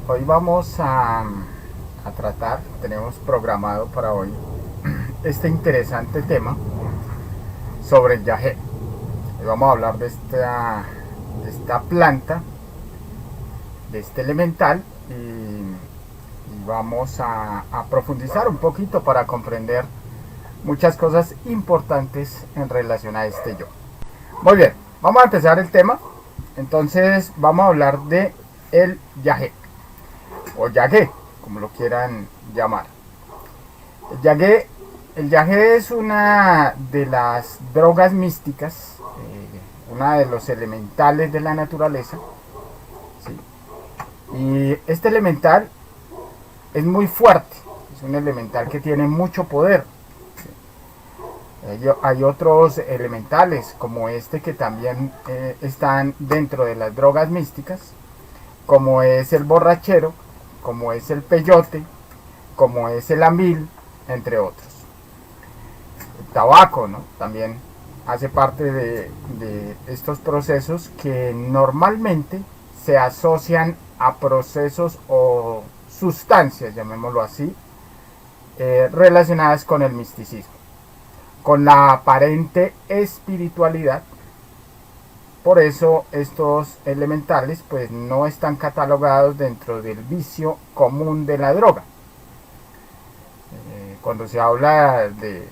Hoy vamos a tratar, tenemos programado para hoy este interesante tema sobre el yagé. Hoy vamos a hablar de esta planta, de este elemental y vamos a profundizar un poquito para comprender muchas cosas importantes en relación a este yo. Muy bien, vamos a empezar el tema. Entonces vamos a hablar de el yagé o yagé, como lo quieran llamar. El yagé, el yagé es una de las drogas místicas, una de los elementales de la naturaleza, ¿sí? Y este elemental es muy fuerte, es un elemental que tiene mucho poder. Hay otros elementales como este que también están dentro de las drogas místicas, como es el borrachero, como es el peyote, como es el ambil, entre otros. El tabaco, ¿no? También hace parte de estos procesos que normalmente se asocian a procesos o sustancias, llamémoslo así, relacionadas con el misticismo, con la aparente espiritualidad. Por eso estos elementales pues no están catalogados dentro del vicio común de la droga. Cuando se habla de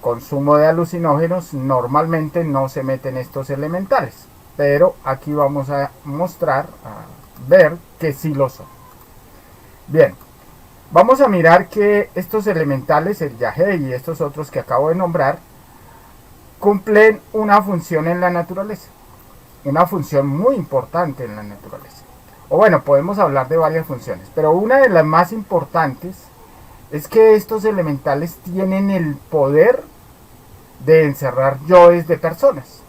consumo de alucinógenos, normalmente no se meten estos elementales, pero aquí vamos a mostrar, a ver que sí lo son. Bien, vamos a mirar que estos elementales, el yagé y estos otros que acabo de nombrar, cumplen una función en la naturaleza, una función muy importante en la naturaleza. O bueno, podemos hablar de varias funciones, pero una de las más importantes es que estos elementales tienen el poder de encerrar yoes de personas.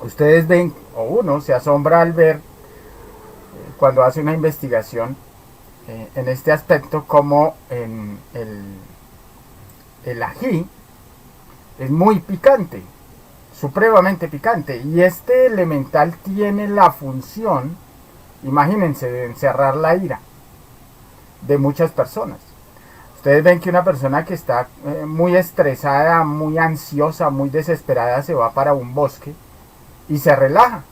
Ustedes ven, o uno se asombra al ver, cuando hace una investigación en este aspecto, como en el ají es muy picante, supremamente picante, y este elemental tiene la función, imagínense, de encerrar la ira de muchas personas. Ustedes ven que una persona que está muy estresada, muy ansiosa, muy desesperada, se va para un bosque y se relaja.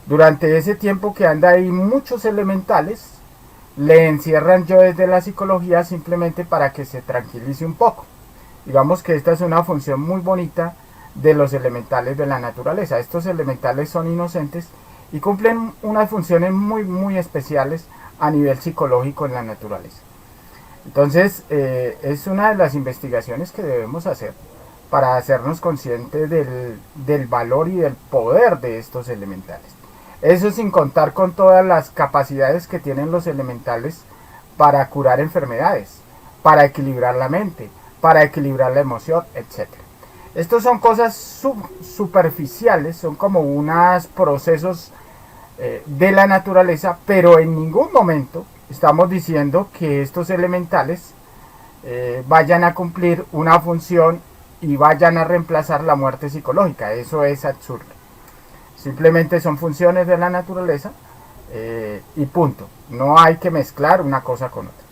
Durante ese tiempo que anda ahí, muchos elementales le encierran yo desde la psicología simplemente para que se tranquilice un poco. Digamos que esta es una función muy bonita de los elementales de la naturaleza. Estos elementales son inocentes y cumplen unas funciones muy especiales a nivel psicológico en la naturaleza. Entonces es una de las investigaciones que debemos hacer para hacernos conscientes del valor y del poder de estos elementales. Eso sin contar con todas las capacidades que tienen los elementales para curar enfermedades, para equilibrar la mente, para equilibrar la emoción, etc. Estos son cosas superficiales, son como unos procesos de la naturaleza, pero en ningún momento estamos diciendo que estos elementales vayan a cumplir una función y vayan a reemplazar la muerte psicológica. Eso es absurdo. Simplemente son funciones de la naturaleza y punto. No hay que mezclar una cosa con otra.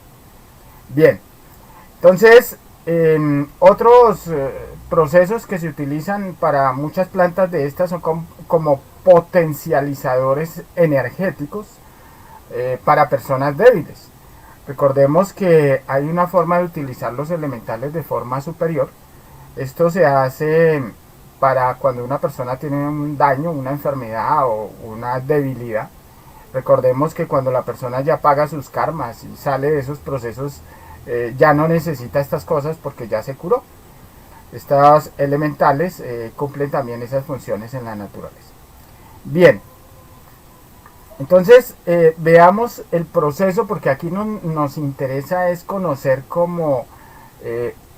Bien, entonces otros procesos que se utilizan para muchas plantas de estas son como potencializadores energéticos para personas débiles. Recordemos que hay una forma de utilizar los elementales de forma superior. Esto se hace para cuando una persona tiene un daño, una enfermedad o una debilidad. Recordemos que cuando la persona ya paga sus karmas y sale de esos procesos, ya no necesita estas cosas porque ya se curó. Estos elementales cumplen también esas funciones en la naturaleza. Bien, entonces veamos el proceso, porque aquí nos interesa es conocer como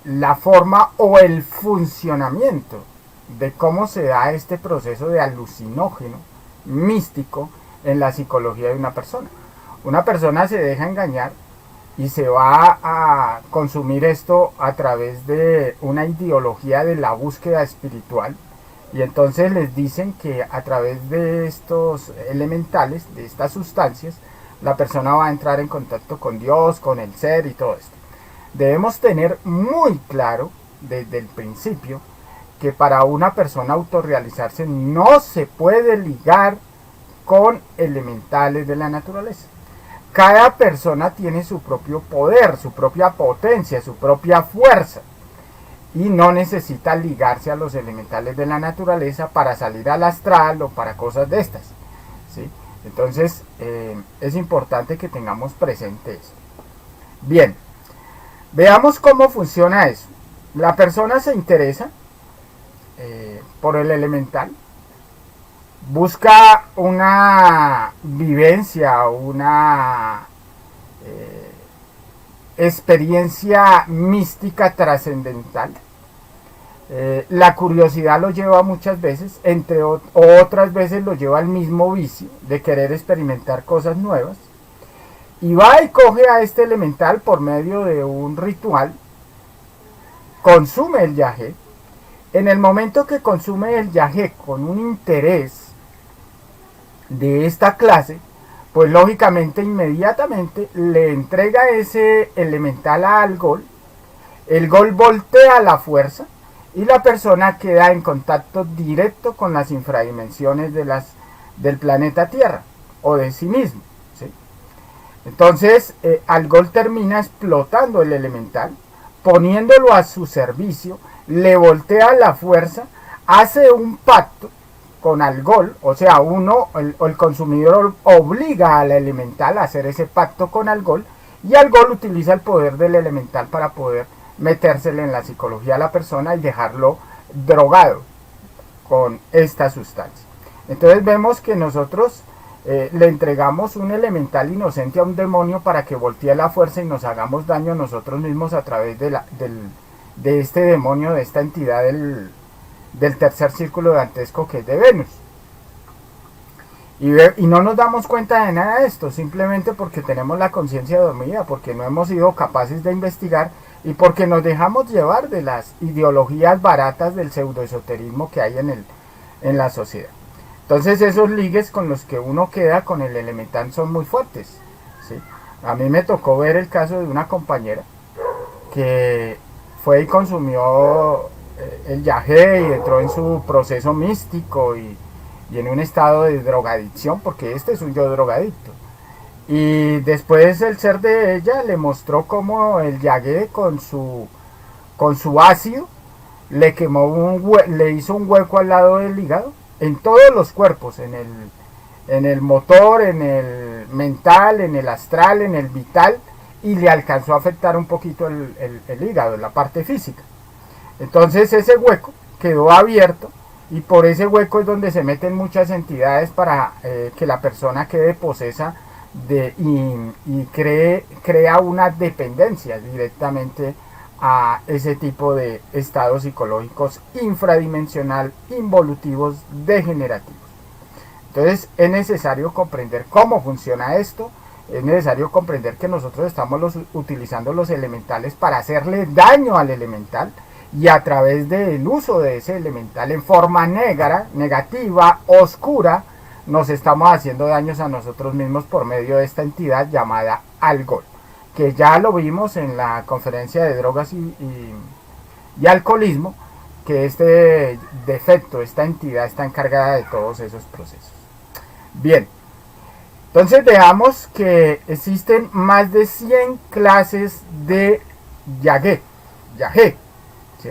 la forma o el funcionamiento de cómo se da este proceso de alucinógeno místico en la psicología de una persona. Una persona se deja engañar y se va a consumir esto a través de una ideología de la búsqueda espiritual, y entonces les dicen que a través de estos elementales, de estas sustancias, la persona va a entrar en contacto con Dios, con el ser y todo esto. Debemos tener muy claro desde el principio que para una persona autorrealizarse no se puede ligar con elementales de la naturaleza. Cada persona tiene su propio poder, su propia potencia, su propia fuerza y no necesita ligarse a los elementales de la naturaleza para salir al astral o para cosas de estas, ¿sí? Entonces es importante que tengamos presente esto. Bien, veamos cómo funciona eso. La persona se interesa por el elemental, busca una vivencia, una experiencia mística trascendental. La curiosidad lo lleva muchas veces, entre otras veces lo lleva al mismo vicio de querer experimentar cosas nuevas. Y va y coge a este elemental por medio de un ritual, consume el yagé. En el momento que consume el yagé con un interés de esta clase, pues lógicamente inmediatamente le entrega ese elemental a Algol, el Gol voltea la fuerza y la persona queda en contacto directo con las infradimensiones del planeta Tierra o de sí mismo, ¿sí? Entonces Algol termina explotando el elemental, poniéndolo a su servicio, le voltea la fuerza, hace un pacto con Algol, o sea, el consumidor obliga al elemental a hacer ese pacto con Algol, y Algol utiliza el poder del elemental para poder metérsele en la psicología a la persona y dejarlo drogado con esta sustancia. Entonces vemos que nosotros le entregamos un elemental inocente a un demonio para que voltee la fuerza y nos hagamos daño nosotros mismos a través de este demonio, de esta entidad del tercer círculo dantesco que es de Venus. Y no nos damos cuenta de nada de esto, simplemente porque tenemos la conciencia dormida, porque no hemos sido capaces de investigar y porque nos dejamos llevar de las ideologías baratas del pseudoesoterismo que hay en la sociedad. Entonces esos ligues con los que uno queda con el elemental son muy fuertes, ¿sí? A mí me tocó ver el caso de una compañera que fue y consumió el yagé y entró en su proceso místico y en un estado de drogadicción, porque este es un yo drogadicto. Y después el ser de ella le mostró cómo el yagé con su ácido le quemó le hizo un hueco al lado del hígado, en todos los cuerpos, en el motor, en el mental, en el astral, en el vital, y le alcanzó a afectar un poquito el hígado, la parte física. Entonces ese hueco quedó abierto y por ese hueco es donde se meten muchas entidades para que la persona quede posesa y crea una dependencia directamente a ese tipo de estados psicológicos infradimensional, involutivos, degenerativos. Entonces es necesario comprender cómo funciona esto, es necesario comprender que nosotros estamos utilizando los elementales para hacerle daño al elemental, y a través del uso de ese elemental en forma negra, negativa, oscura, nos estamos haciendo daños a nosotros mismos por medio de esta entidad llamada Algol, que ya lo vimos en la conferencia de drogas y alcoholismo, que este defecto, esta entidad está encargada de todos esos procesos. Bien, entonces veamos que existen más de 100 clases de yagé. ¿Sí?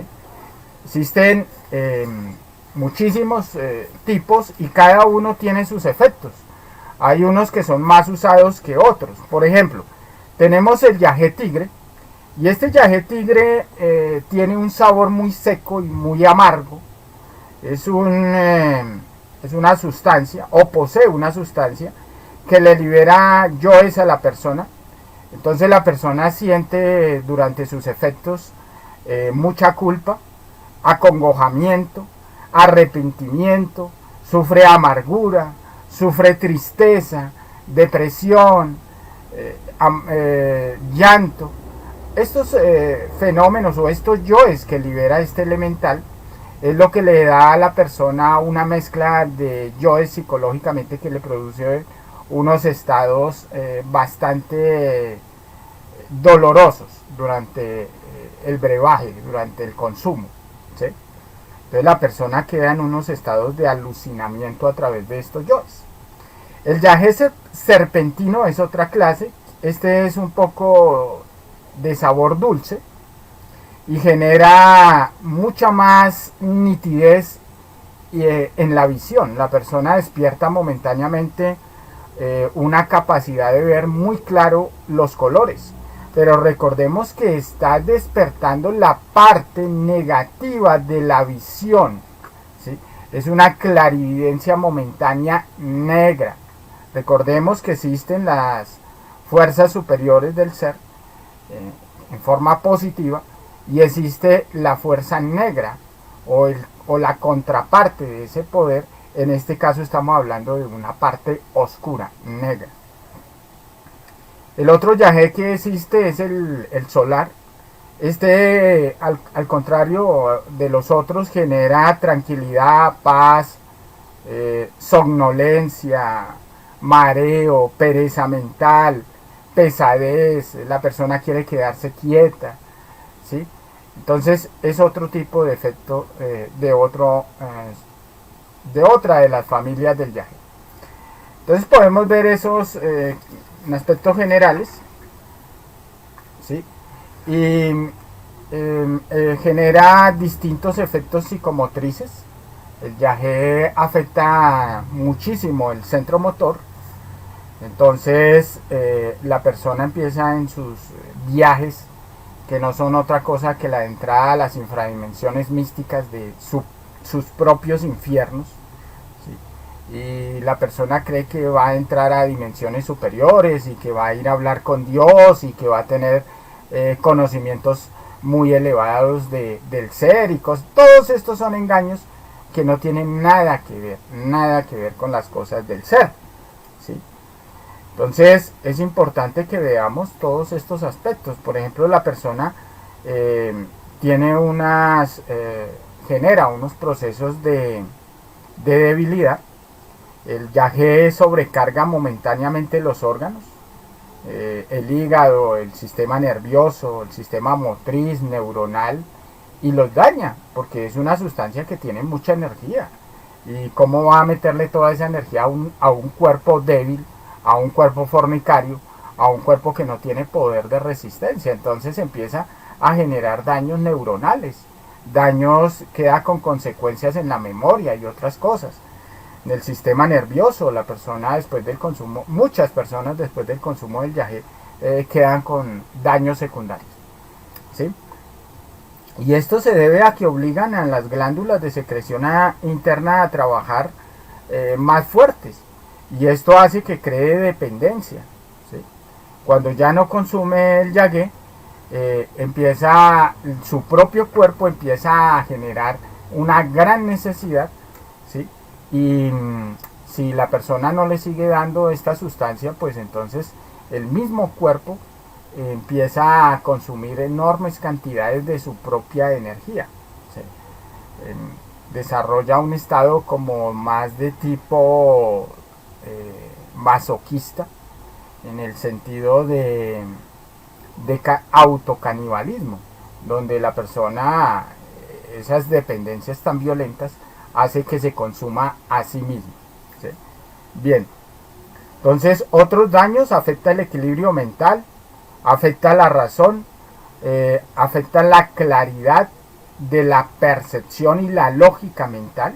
Existen muchísimos tipos y cada uno tiene sus efectos. Hay unos que son más usados que otros. Por ejemplo, tenemos el yagé tigre, y este yagé tigre tiene un sabor muy seco y muy amargo. Es una sustancia, o posee una sustancia que le libera yoes a la persona. Entonces la persona siente durante sus efectos mucha culpa, acongojamiento, arrepentimiento, sufre amargura, sufre tristeza, depresión, llanto. Estos fenómenos o estos yoes que libera este elemental es lo que le da a la persona una mezcla de yoes psicológicamente que le produce unos estados bastante dolorosos durante el brebaje, durante el consumo, ¿sí? Entonces la persona queda en unos estados de alucinamiento a través de estos yoes. El yagé serpentino es otra clase. Este es un poco de sabor dulce y genera mucha más nitidez en la visión. La persona despierta momentáneamente una capacidad de ver muy claro los colores. Pero recordemos que está despertando la parte negativa de la visión, ¿sí? Es una clarividencia momentánea negra. Recordemos que existen las fuerzas superiores del ser en forma positiva y existe la fuerza negra o la contraparte de ese poder. En este caso estamos hablando de una parte oscura, negra. El otro yagé que existe es el solar. Este, al contrario de los otros, genera tranquilidad, paz, somnolencia, mareo, pereza mental, pesadez. La persona quiere quedarse quieta, ¿sí? Entonces es otro tipo de efecto de otra de las familias del yagé. Entonces podemos ver esos en aspectos generales, ¿sí? Y genera distintos efectos psicomotrices. El yagé afecta muchísimo el centro motor. Entonces la persona empieza en sus viajes, que no son otra cosa que la entrada a las infradimensiones místicas de sus propios infiernos. Y la persona cree que va a entrar a dimensiones superiores y que va a ir a hablar con Dios y que va a tener conocimientos muy elevados del ser y cosas. Todos estos son engaños que no tienen nada que ver con las cosas del ser, ¿sí? Entonces es importante que veamos todos estos aspectos. Por ejemplo, la persona tiene genera unos procesos de debilidad. El yagé sobrecarga momentáneamente los órganos, el hígado, el sistema nervioso, el sistema motriz, neuronal, y los daña, porque es una sustancia que tiene mucha energía. ¿Y cómo va a meterle toda esa energía a un cuerpo débil, a un cuerpo fornicario, a un cuerpo que no tiene poder de resistencia? Entonces empieza a generar daños neuronales, daños que da con consecuencias en la memoria y otras cosas. Del sistema nervioso, la persona después del consumo, muchas personas después del consumo del yagé quedan con daños secundarios, ¿sí? Y esto se debe a que obligan a las glándulas de secreción interna a trabajar más fuertes, y esto hace que cree dependencia, ¿sí? Cuando ya no consume el yagé, su propio cuerpo empieza a generar una gran necesidad, ¿sí? Y si la persona no le sigue dando esta sustancia, pues entonces el mismo cuerpo empieza a consumir enormes cantidades de su propia energía, ¿sí? Desarrolla un estado como más de tipo masoquista, en el sentido de autocanibalismo, donde la persona, esas dependencias tan violentas, hace que se consuma a sí mismo, ¿sí? Bien, entonces otros daños: afecta el equilibrio mental, afecta la razón, afecta la claridad de la percepción y la lógica mental.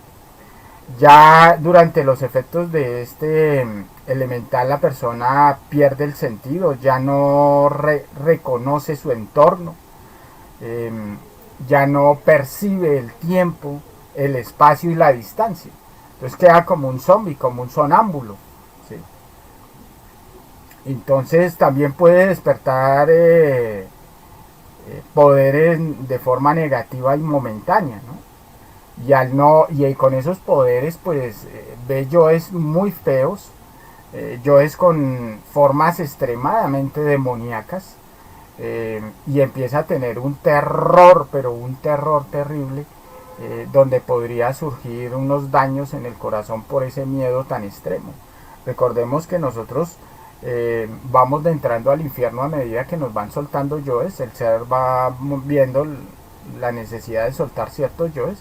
Ya durante los efectos de este elemental, la persona pierde el sentido, ya no reconoce su entorno, ya no percibe el tiempo, el espacio y la distancia. Entonces queda como un zombie, como un sonámbulo, ¿sí? Entonces también puede despertar poderes de forma negativa y momentánea, ¿no? Y con esos poderes pues ve yoes muy feos, yoes con formas extremadamente demoníacas, y empieza a tener un terror, pero un terror terrible, donde podría surgir unos daños en el corazón por ese miedo tan extremo. Recordemos que nosotros vamos entrando al infierno a medida que nos van soltando yoes, el ser va viendo la necesidad de soltar ciertos yoes.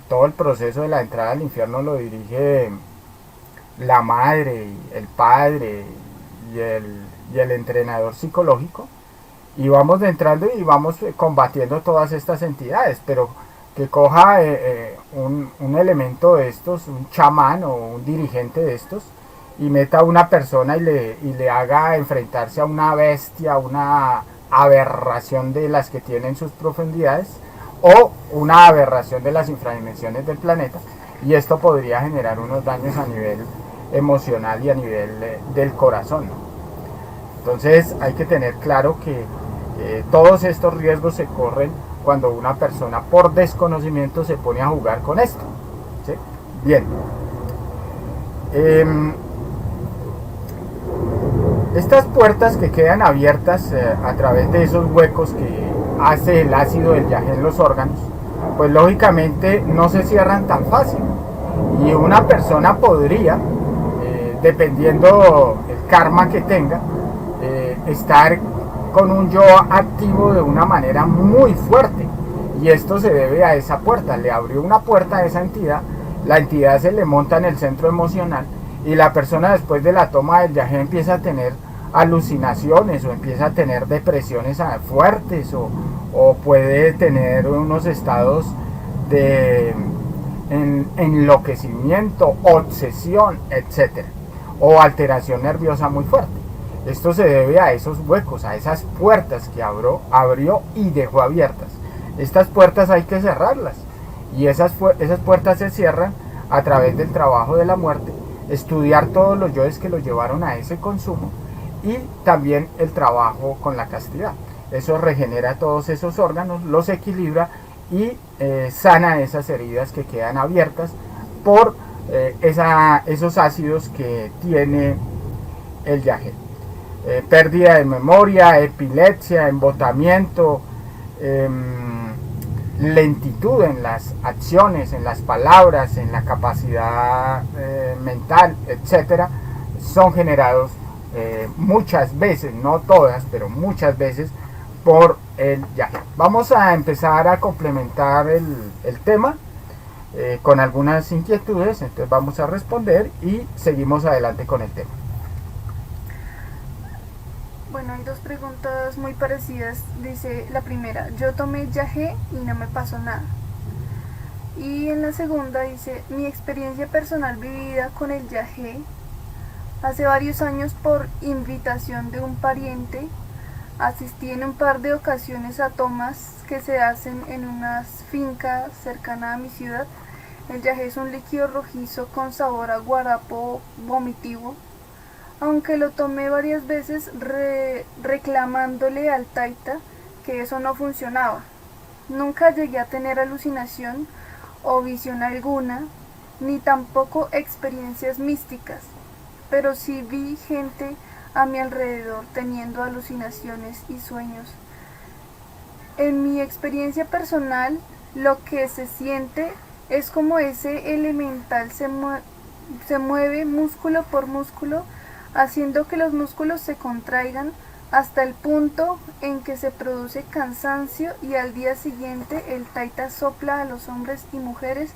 Todo el proceso de la entrada al infierno lo dirige la madre, el padre y el entrenador psicológico, y vamos entrando y vamos combatiendo todas estas entidades, pero que coja un elemento de estos, un chamán o un dirigente de estos, y meta a una persona y le haga enfrentarse a una bestia, una aberración de las que tienen sus profundidades, o una aberración de las infradimensiones del planeta, y esto podría generar unos daños a nivel emocional y a nivel del corazón. Entonces hay que tener claro que todos estos riesgos se corren cuando una persona por desconocimiento se pone a jugar con esto, ¿sí? Bien. Estas puertas que quedan abiertas a través de esos huecos que hace el ácido del yagé en los órganos, pues lógicamente no se cierran tan fácil, y una persona podría, dependiendo el karma que tenga, estar con un yo activo de una manera muy fuerte, y esto se debe a esa puerta. Le abrió una puerta a esa entidad, la entidad se le monta en el centro emocional, y la persona después de la toma del yagé empieza a tener alucinaciones, o empieza a tener depresiones fuertes, o puede tener unos estados de enloquecimiento, obsesión, etcétera, o alteración nerviosa muy fuerte. Esto se debe a esos huecos, a esas puertas que abrió y dejó abiertas. Estas puertas hay que cerrarlas, y esas puertas se cierran a través del trabajo de la muerte, estudiar todos los yoes que lo llevaron a ese consumo, y también el trabajo con la castidad. Eso regenera todos esos órganos, los equilibra y sana esas heridas que quedan abiertas por esos ácidos que tiene el yagé. Pérdida de memoria, epilepsia, embotamiento, lentitud en las acciones, en las palabras, en la capacidad mental, etcétera, son generados muchas veces, no todas, pero muchas veces, por el yagé. Vamos a empezar a complementar el tema con algunas inquietudes, entonces vamos a responder y seguimos adelante con el tema. Bueno, hay dos preguntas muy parecidas. Dice la primera: yo tomé yagé y no me pasó nada. Y en la segunda dice: mi experiencia personal vivida con el yagé: hace varios años, por invitación de un pariente, asistí en un par de ocasiones a tomas que se hacen en una finca cercana a mi ciudad. El yagé es un líquido rojizo con sabor a guarapo vomitivo. Aunque lo tomé varias veces reclamándole al taita que eso no funcionaba. Nunca llegué a tener alucinación o visión alguna, ni tampoco experiencias místicas, pero sí vi gente a mi alrededor teniendo alucinaciones y sueños. En mi experiencia personal, lo que se siente es como ese elemental se mueve músculo por músculo, haciendo que los músculos se contraigan hasta el punto en que se produce cansancio, y al día siguiente el taita sopla a los hombres y mujeres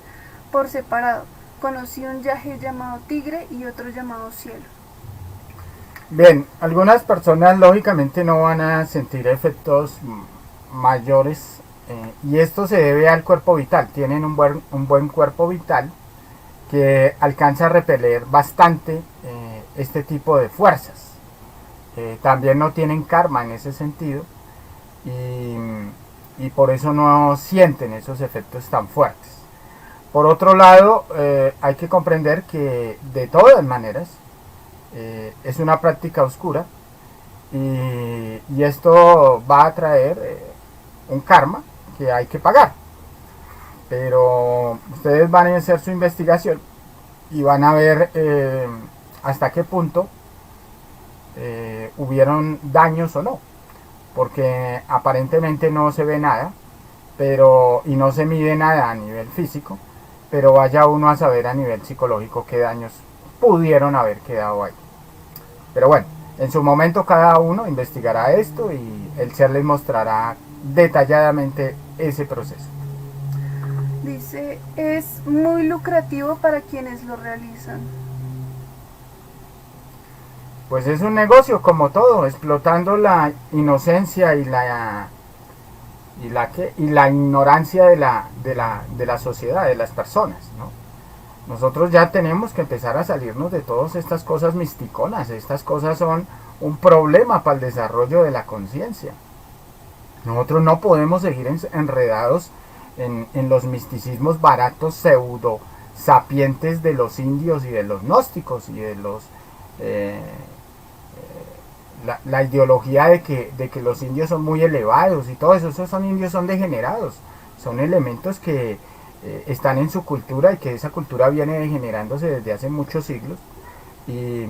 por separado. Conocí un yagé llamado tigre y otro llamado cielo. Bien, algunas personas lógicamente no van a sentir efectos mayores, y esto se debe al cuerpo vital. Tienen un buen cuerpo vital que alcanza a repeler bastante este tipo de fuerzas. También no tienen karma en ese sentido, y por eso no sienten esos efectos tan fuertes. Por otro lado, hay que comprender que de todas maneras es una práctica oscura, y esto va a traer un karma que hay que pagar. Pero ustedes van a hacer su investigación y van a ver hasta qué punto hubieron daños o no, porque aparentemente no se ve nada, y no se mide nada a nivel físico, pero vaya uno a saber a nivel psicológico qué daños pudieron haber quedado ahí. Pero bueno, en su momento cada uno investigará esto y el ser les mostrará detalladamente ese proceso. Dice, es muy lucrativo para quienes lo realizan. Pues es un negocio como todo, explotando la inocencia y la ignorancia de la sociedad, de las personas, ¿no? Nosotros ya tenemos que empezar a salirnos de todas estas cosas misticonas. Estas cosas son un problema para el desarrollo de la conciencia. Nosotros no podemos seguir enredados en los misticismos baratos pseudo sapientes de los indios y de los gnósticos y de los la ideología de que los indios son muy elevados y todo eso. Esos indios son degenerados, son elementos que están en su cultura y que esa cultura viene degenerándose desde hace muchos siglos. Y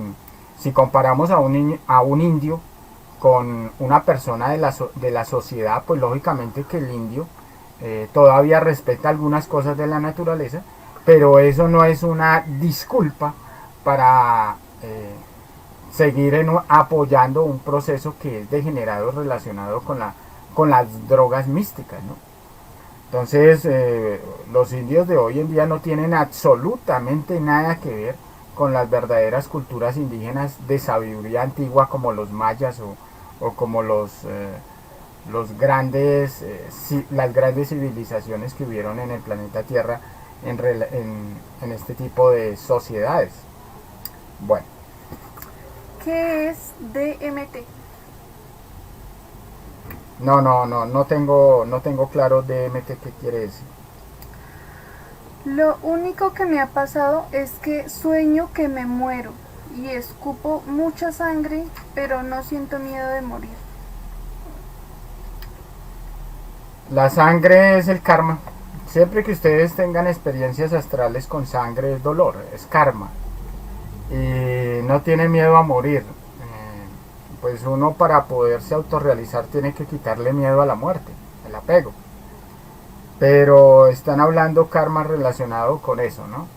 si comparamos a un indio con una persona de la sociedad, pues lógicamente que el indio todavía respeta algunas cosas de la naturaleza, pero eso no es una disculpa para seguir apoyando un proceso que es degenerado relacionado con las drogas místicas, ¿no? Entonces los indios de hoy en día no tienen absolutamente nada que ver con las verdaderas culturas indígenas de sabiduría antigua como los mayas o como las grandes civilizaciones que hubieron en el planeta Tierra en este tipo de sociedades. Bueno. ¿Qué es DMT? No tengo claro DMT qué quiere decir. Lo único que me ha pasado es que sueño que me muero y escupo mucha sangre, pero no siento miedo de morir. La sangre es el karma. Siempre que ustedes tengan experiencias astrales con sangre es dolor, es karma. Y no tiene miedo a morir. Pues uno para poderse autorrealizar tiene que quitarle miedo a la muerte, el apego. Pero están hablando karma relacionado con eso, ¿no?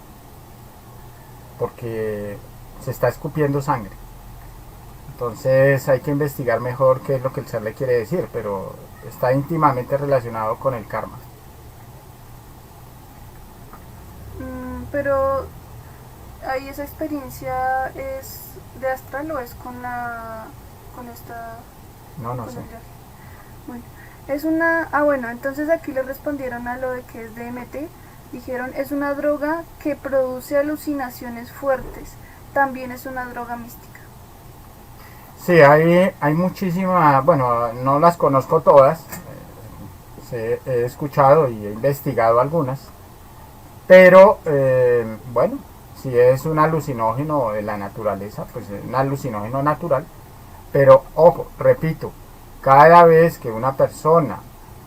Porque se está escupiendo sangre. Entonces hay que investigar mejor qué es lo que el ser le quiere decir, pero está íntimamente relacionado con el karma. Pero ahí esa experiencia es de astral o es con esta... No sé. Bueno, es una... bueno, entonces aquí le respondieron a lo de que es DMT. Dijeron, es una droga que produce alucinaciones fuertes. También es una droga mística. Sí, hay muchísimas, bueno, no las conozco todas. He escuchado y he investigado algunas. Pero, bueno, si es un alucinógeno de la naturaleza, pues es un alucinógeno natural. Pero, ojo, repito, cada vez que una persona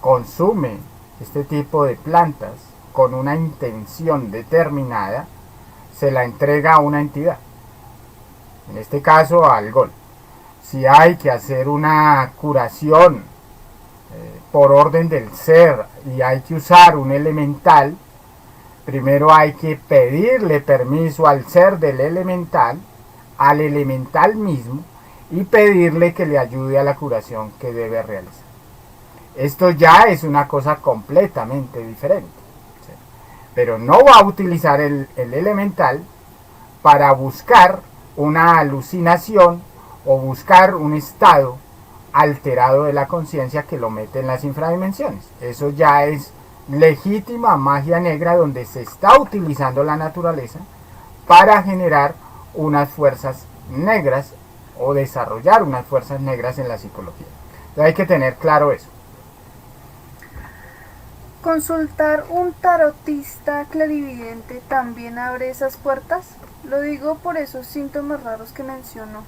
consume este tipo de plantas con una intención determinada, se la entrega a una entidad. En este caso, al Algol. Si hay que hacer una curación por orden del ser y hay que usar un elemental, primero hay que pedirle permiso al ser del elemental, al elemental mismo, y pedirle que le ayude a la curación que debe realizar. Esto ya es una cosa completamente diferente. ¿Sí? Pero no va a utilizar el elemental para buscar una alucinación o buscar un estado alterado de la conciencia que lo mete en las infradimensiones. Eso ya es legítima magia negra donde se está utilizando la naturaleza para generar unas fuerzas negras o desarrollar unas fuerzas negras en la psicología. Entonces hay que tener claro eso. ¿Consultar un tarotista clarividente también abre esas puertas? Lo digo por esos síntomas raros que mencionó.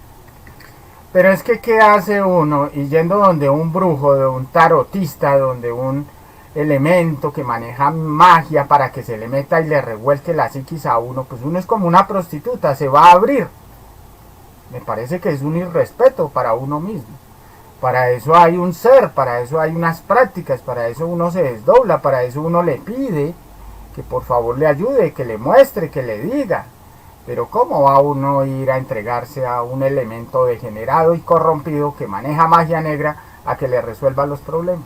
Pero es que ¿qué hace uno? Y yendo donde un brujo, de un tarotista, donde un elemento que maneja magia para que se le meta y le revuelque la psiquis a uno, pues uno es como una prostituta, se va a abrir. Me parece que es un irrespeto para uno mismo. Para eso hay un ser, para eso hay unas prácticas, para eso uno se desdobla, para eso uno le pide que por favor le ayude, que le muestre, que le diga. Pero ¿cómo va uno a ir a entregarse a un elemento degenerado y corrompido que maneja magia negra a que le resuelva los problemas?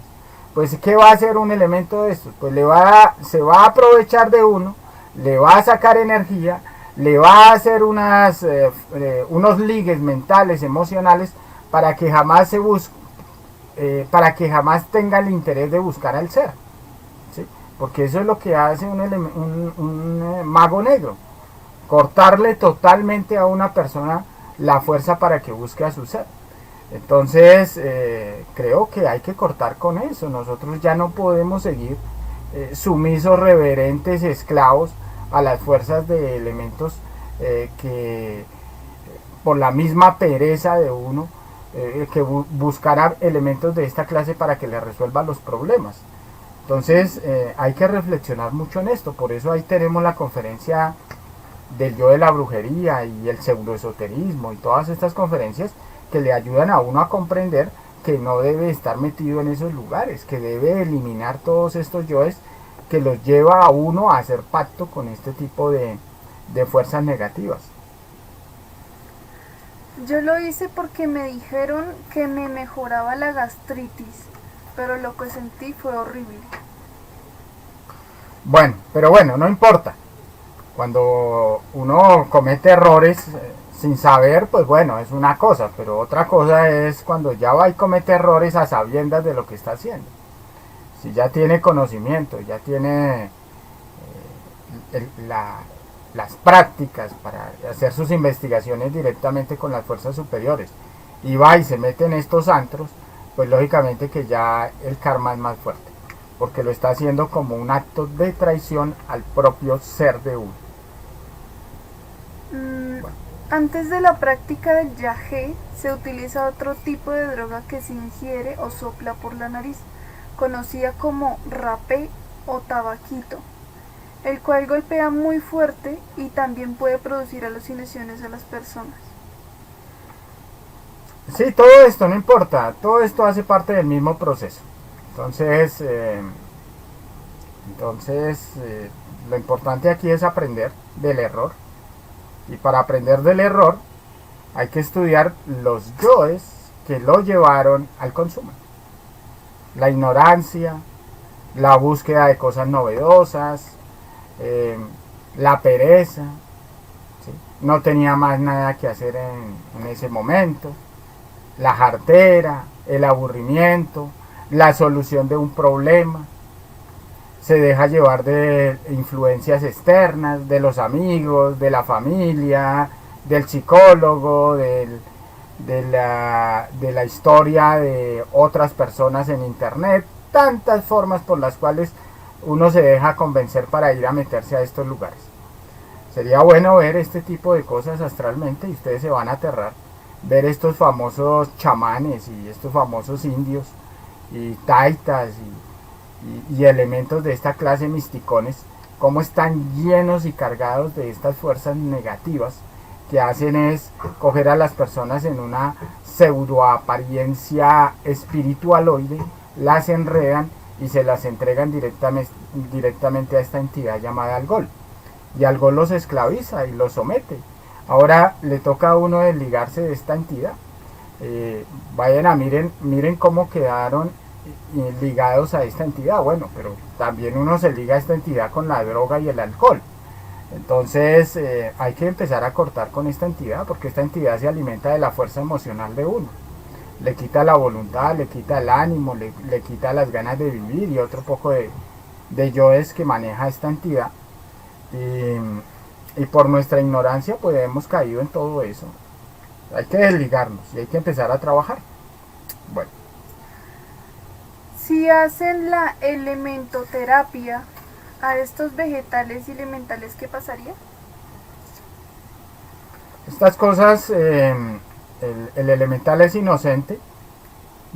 Pues ¿qué va a hacer un elemento de estos? Pues se va a aprovechar de uno, le va a sacar energía, le va a hacer unos ligues mentales, emocionales, para que jamás para que jamás tenga el interés de buscar al ser, ¿sí? Porque eso es lo que hace un mago negro, cortarle totalmente a una persona la fuerza para que busque a su ser. Entonces creo que hay que cortar con eso. Nosotros ya no podemos seguir sumisos, reverentes, esclavos a las fuerzas de elementos que por la misma pereza de uno que buscará elementos de esta clase para que le resuelvan los problemas. Entonces hay que reflexionar mucho en esto. Por eso ahí tenemos la conferencia del yo de la brujería y el pseudoesoterismo y todas estas conferencias que le ayudan a uno a comprender que no debe estar metido en esos lugares, que debe eliminar todos estos yoes que los lleva a uno a hacer pacto con este tipo de fuerzas negativas. Yo lo hice porque me dijeron que me mejoraba la gastritis, pero lo que sentí fue horrible. Bueno, pero bueno, no importa. Cuando uno comete errores sin saber, pues bueno, es una cosa, pero otra cosa es cuando ya va y comete errores a sabiendas de lo que está haciendo. Si ya tiene conocimiento, ya tiene las prácticas para hacer sus investigaciones directamente con las fuerzas superiores y va y se mete en estos antros, pues lógicamente que ya el karma es más fuerte, porque lo está haciendo como un acto de traición al propio ser de uno. Bueno. Antes de la práctica del yagé se utiliza otro tipo de droga que se ingiere o sopla por la nariz, conocida como rapé o tabaquito, el cual golpea muy fuerte y también puede producir alucinaciones a las personas. Sí, todo esto no importa, todo esto hace parte del mismo proceso. Entonces lo importante aquí es aprender del error, y para aprender del error hay que estudiar los yoes que lo llevaron al consumo. La ignorancia, la búsqueda de cosas novedosas, la pereza, ¿sí? No tenía más nada que hacer en ese momento, la jartera, el aburrimiento, la solución de un problema. Se deja llevar de influencias externas, de los amigos, de la familia, del psicólogo, de la historia de otras personas en internet, tantas formas por las cuales uno se deja convencer para ir a meterse a estos lugares. Sería bueno ver este tipo de cosas astralmente y ustedes se van a aterrar, ver estos famosos chamanes y estos famosos indios y taitas y elementos de esta clase misticones, cómo están llenos y cargados de estas fuerzas negativas que hacen es coger a las personas en una pseudo apariencia espiritualoide, las enredan y se las entregan directamente a esta entidad llamada Algol. Y Algol los esclaviza y los somete. Ahora le toca a uno desligarse de esta entidad. Miren cómo quedaron ligados a esta entidad. Bueno, pero también uno se liga a esta entidad con la droga y el alcohol. Entonces hay que empezar a cortar con esta entidad, porque esta entidad se alimenta de la fuerza emocional de uno. Le quita la voluntad, le quita el ánimo, le quita las ganas de vivir y otro poco de yoes que maneja esta entidad. Y por nuestra ignorancia pues hemos caído en todo eso. Hay que desligarnos y hay que empezar a trabajar. Bueno. Si hacen la elementoterapia a estos vegetales y elementales, ¿qué pasaría? Estas cosas, el elemental es inocente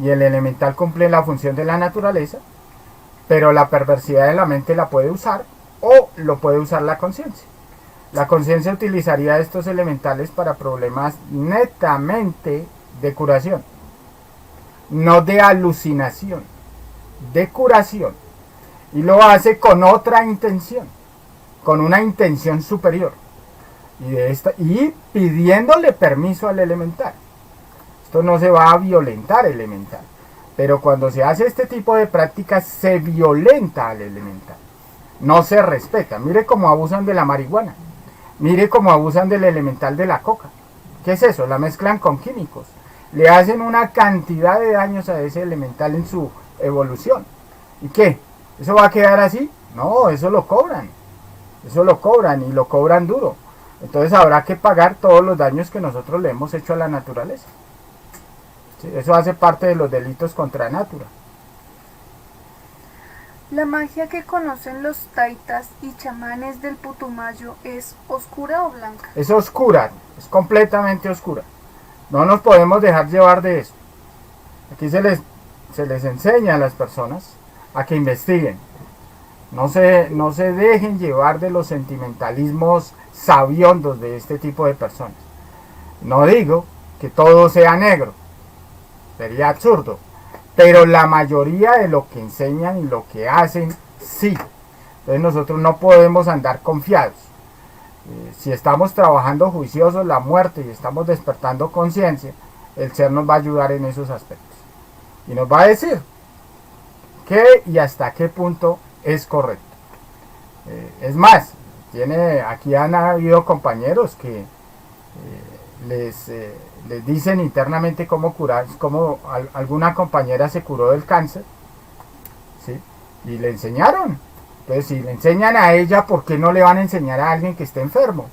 y el elemental cumple la función de la naturaleza, pero la perversidad de la mente la puede usar o lo puede usar la conciencia. La conciencia utilizaría estos elementales para problemas netamente de curación, no de alucinación, de curación, y lo hace con otra intención, con una intención superior. y pidiéndole permiso al elemental. Esto no se va a violentar elemental, pero cuando se hace este tipo de prácticas se violenta al elemental, no se respeta. Mire cómo abusan de la marihuana, mire cómo abusan del elemental de la coca. ¿Qué es eso? La mezclan con químicos, le hacen una cantidad de daños a ese elemental en su evolución. ¿Y qué? ¿Eso va a quedar así? No, eso lo cobran y lo cobran duro. Entonces habrá que pagar todos los daños que nosotros le hemos hecho a la naturaleza. ¿Sí? Eso hace parte de los delitos contra natura. ¿La magia que conocen los taitas y chamanes del Putumayo es oscura o blanca? Es oscura, es completamente oscura. No nos podemos dejar llevar de eso. Aquí se les enseña a las personas a que investiguen. No se dejen llevar de los sentimentalismos sabiondos de este tipo de personas. No digo que todo sea negro, sería absurdo, pero la mayoría de lo que enseñan y lo que hacen, sí. Entonces nosotros no podemos andar confiados. Si estamos trabajando juiciosos la muerte y estamos despertando conciencia, el ser nos va a ayudar en esos aspectos. Y nos va a decir qué y hasta qué punto es correcto. Es más, aquí han habido compañeros que les dicen internamente cómo curar, como alguna compañera se curó del cáncer, ¿sí? Y le enseñaron. Entonces, si le enseñan a ella, ¿por qué no le van a enseñar a alguien que esté enfermo?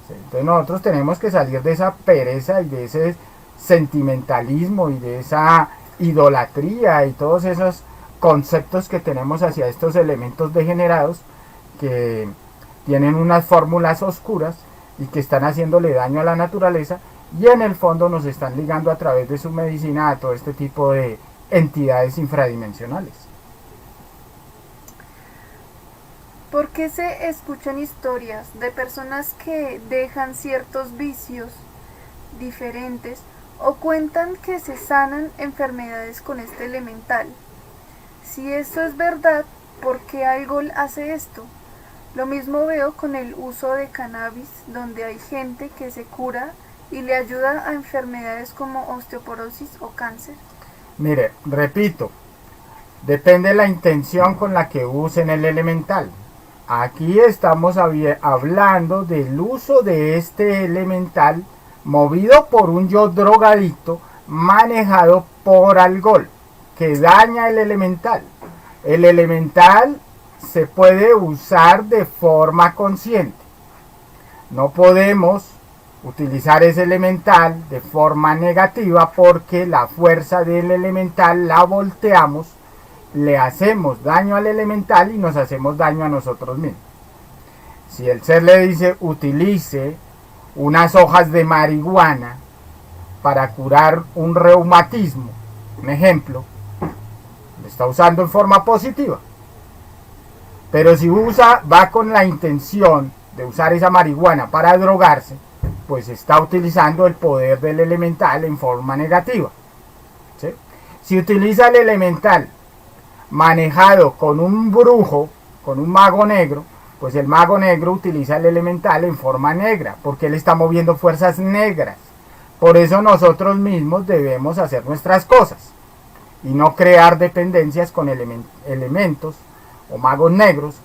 ¿Sí? Entonces nosotros tenemos que salir de esa pereza y de ese sentimentalismo y de esa idolatría y todos esos conceptos que tenemos hacia estos elementos degenerados que tienen unas fórmulas oscuras y que están haciéndole daño a la naturaleza y en el fondo nos están ligando a través de su medicina a todo este tipo de entidades infradimensionales. ¿Por qué se escuchan historias de personas que dejan ciertos vicios diferentes o cuentan que se sanan enfermedades con este elemental? Si esto es verdad, ¿por qué Algol hace esto? Lo mismo veo con el uso de cannabis, donde hay gente que se cura y le ayuda a enfermedades como osteoporosis o cáncer. Mire, repito, depende de la intención con la que usen el elemental. Aquí estamos hablando del uso de este elemental movido por un yo drogadicto manejado por Algol, que daña el elemental. El elemental se puede usar de forma consciente. No podemos utilizar ese elemental de forma negativa porque la fuerza del elemental la volteamos, le hacemos daño al elemental y nos hacemos daño a nosotros mismos. Si el ser le dice utilice unas hojas de marihuana para curar un reumatismo, un ejemplo, lo está usando en forma positiva. Pero si va con la intención de usar esa marihuana para drogarse, pues está utilizando el poder del elemental en forma negativa. ¿Sí? Si utiliza el elemental manejado con un brujo, con un mago negro, pues el mago negro utiliza el elemental en forma negra, porque él está moviendo fuerzas negras. Por eso nosotros mismos debemos hacer nuestras cosas y no crear dependencias con elementos o magos negros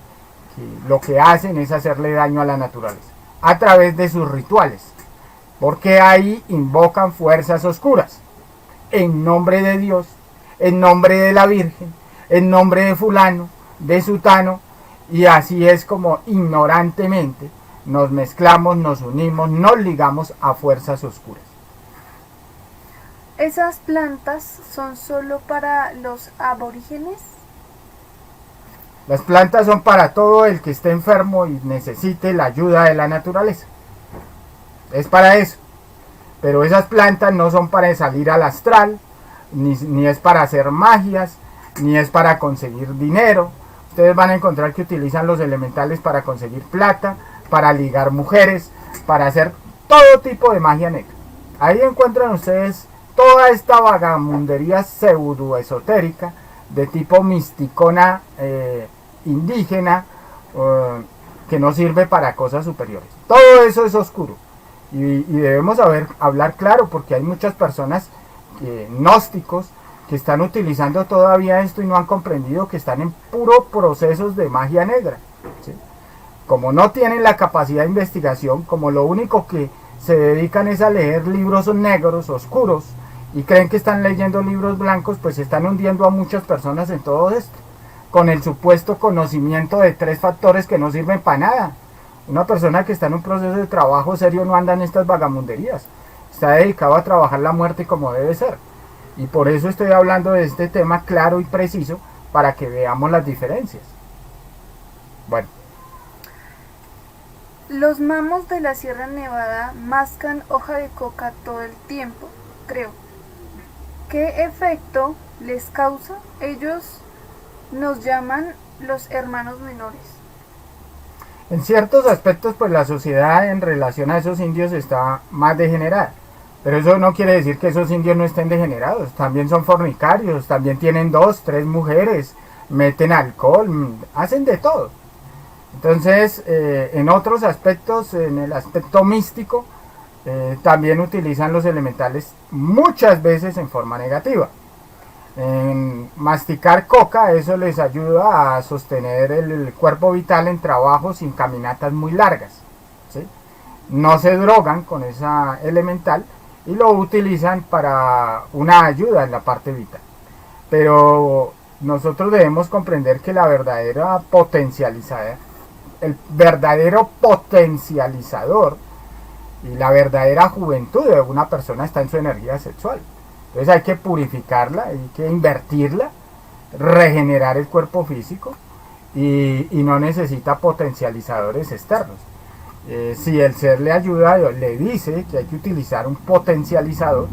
que lo que hacen es hacerle daño a la naturaleza a través de sus rituales, porque ahí invocan fuerzas oscuras en nombre de Dios, en nombre de la Virgen, en nombre de fulano, de sutano, y así es como ignorantemente nos mezclamos, nos unimos, nos ligamos a fuerzas oscuras. ¿Esas plantas son solo para los aborígenes? Las plantas son para todo el que esté enfermo y necesite la ayuda de la naturaleza. Es para eso. Pero esas plantas no son para salir al astral, ni es para hacer magias, ni es para conseguir dinero. Ustedes van a encontrar que utilizan los elementales para conseguir plata, para ligar mujeres, para hacer todo tipo de magia negra. Ahí encuentran ustedes toda esta vagamundería pseudo-esotérica de tipo misticona indígena que no sirve para cosas superiores. Todo eso es oscuro. Y debemos hablar claro, porque hay muchas personas gnósticos que están utilizando todavía esto y no han comprendido que están en puro procesos de magia negra, ¿sí? Como no tienen la capacidad de investigación, como lo único que se dedican es a leer libros negros, oscuros, y creen que están leyendo libros blancos, pues están hundiendo a muchas personas en todo esto, con el supuesto conocimiento de 3 factores que no sirven para nada. Una persona que está en un proceso de trabajo serio no anda en estas vagamunderías, está dedicado a trabajar la muerte como debe ser. Y por eso estoy hablando de este tema claro y preciso, para que veamos las diferencias. Bueno. Los mamos de la Sierra Nevada mascan hoja de coca todo el tiempo, creo. ¿Qué efecto les causa? Ellos nos llaman los hermanos menores. En ciertos aspectos, pues la sociedad en relación a esos indios está más degenerada. Pero eso no quiere decir que esos indios no estén degenerados. También son fornicarios, también tienen 2, 3 mujeres, meten alcohol, hacen de todo. Entonces, en otros aspectos, en el aspecto místico, también utilizan los elementales muchas veces en forma negativa. En masticar coca, eso les ayuda a sostener el cuerpo vital en trabajos sin caminatas muy largas, ¿sí? No se drogan con esa elemental y lo utilizan para una ayuda en la parte vital. Pero nosotros debemos comprender que la verdadera potencializadora, el verdadero potencializador y la verdadera juventud de una persona está en su energía sexual. Entonces hay que purificarla, hay que invertirla, regenerar el cuerpo físico y no necesita potencializadores externos. Si el ser le ayuda, le dice que hay que utilizar un potencializador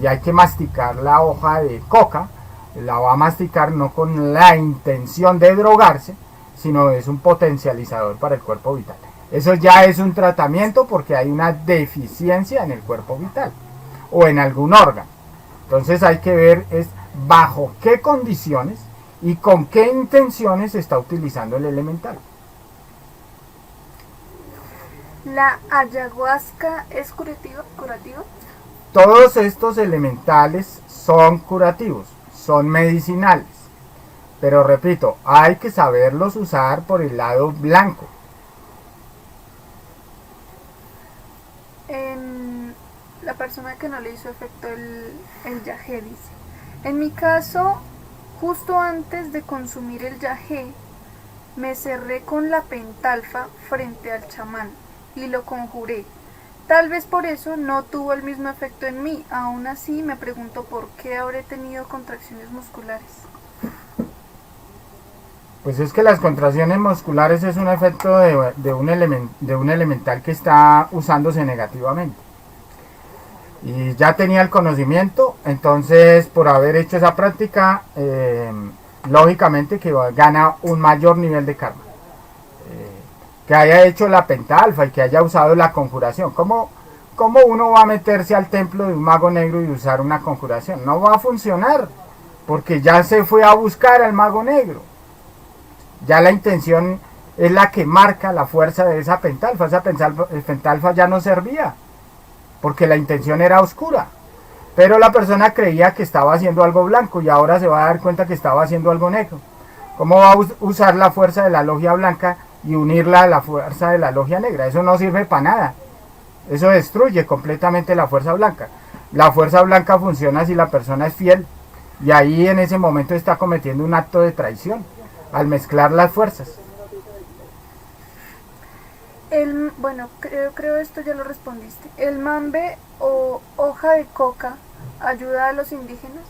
y hay que masticar la hoja de coca, la va a masticar no con la intención de drogarse, sino es un potencializador para el cuerpo vital. Eso ya es un tratamiento porque hay una deficiencia en el cuerpo vital o en algún órgano. Entonces hay que ver es bajo qué condiciones y con qué intenciones se está utilizando el elemental. ¿La ayahuasca es curativa? Todos estos elementales son curativos, son medicinales. Pero repito, hay que saberlos usar por el lado blanco. La persona que no le hizo efecto el yagé dice: en mi caso, justo antes de consumir el yagé, me cerré con la pentalfa frente al chamán y lo conjuré. Tal vez por eso no tuvo el mismo efecto en mí. Aún así me pregunto por qué habré tenido contracciones musculares. Pues es que las contracciones musculares es un efecto de un elemental que está usándose negativamente. Y ya tenía el conocimiento, entonces por haber hecho esa práctica, lógicamente que gana un mayor nivel de karma. Que haya hecho la pentalfa y que haya usado la conjuración. ¿Cómo uno va a meterse al templo de un mago negro y usar una conjuración? No va a funcionar, porque ya se fue a buscar al mago negro. Ya la intención es la que marca la fuerza de esa pentalfa. Esa pentalfa ya no servía, porque la intención era oscura. Pero la persona creía que estaba haciendo algo blanco y ahora se va a dar cuenta que estaba haciendo algo negro. ¿Cómo va a usar la fuerza de la logia blanca y unirla a la fuerza de la logia negra? Eso no sirve para nada. Eso destruye completamente la fuerza blanca. La fuerza blanca funciona si la persona es fiel, y ahí en ese momento está cometiendo un acto de traición al mezclar las fuerzas. Bueno, creo esto ya lo respondiste. ¿El mambe o hoja de coca ayuda a los indígenas?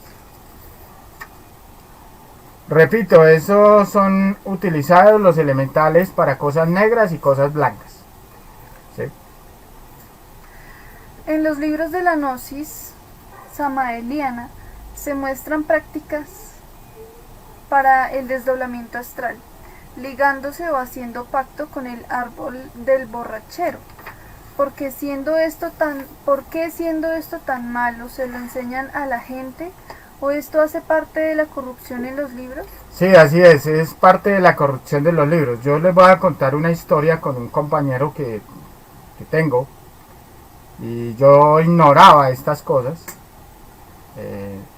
Repito, esos son utilizados los elementales para cosas negras y cosas blancas. ¿Sí? En los libros de la Gnosis samaeliana se muestran prácticas para el desdoblamiento astral, ligándose o haciendo pacto con el árbol del borrachero. ¿Por qué siendo esto tan malo se lo enseñan a la gente? ¿O esto hace parte de la corrupción en los libros? Sí, así es parte de la corrupción de los libros. Yo les voy a contar una historia con un compañero que tengo y yo ignoraba estas cosas.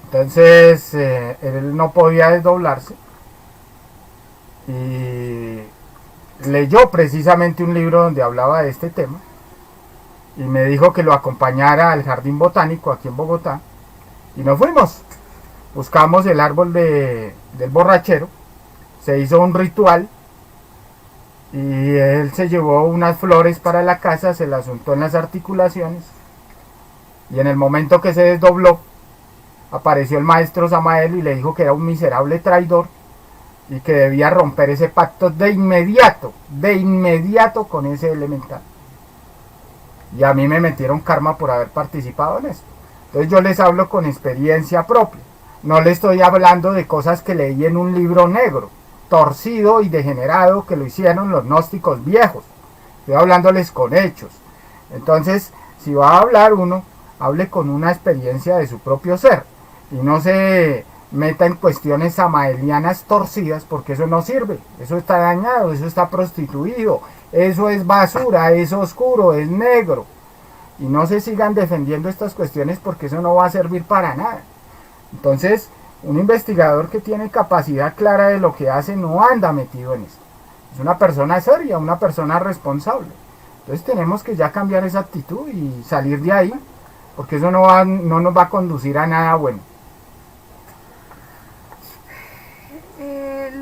Entonces él no podía desdoblarse y leyó precisamente un libro donde hablaba de este tema y me dijo que lo acompañara al jardín botánico aquí en Bogotá y nos fuimos. Buscamos el árbol del borrachero, se hizo un ritual y él se llevó unas flores para la casa, se las untó en las articulaciones y en el momento que se desdobló apareció el maestro Samael y le dijo que era un miserable traidor y que debía romper ese pacto de inmediato con ese elemental. Y a mí me metieron karma por haber participado en esto. Entonces yo les hablo con experiencia propia. No les estoy hablando de cosas que leí en un libro negro, torcido y degenerado que lo hicieron los gnósticos viejos. Estoy hablándoles con hechos. Entonces, si va a hablar uno, hable con una experiencia de su propio ser. Y no se meta en cuestiones samaelianas torcidas porque eso no sirve. Eso está dañado, eso está prostituido, eso es basura, es oscuro, es negro. Y no se sigan defendiendo estas cuestiones porque eso no va a servir para nada. Entonces, un investigador que tiene capacidad clara de lo que hace no anda metido en esto. Es una persona seria, una persona responsable. Entonces tenemos que ya cambiar esa actitud y salir de ahí, porque eso no nos va a conducir a nada bueno.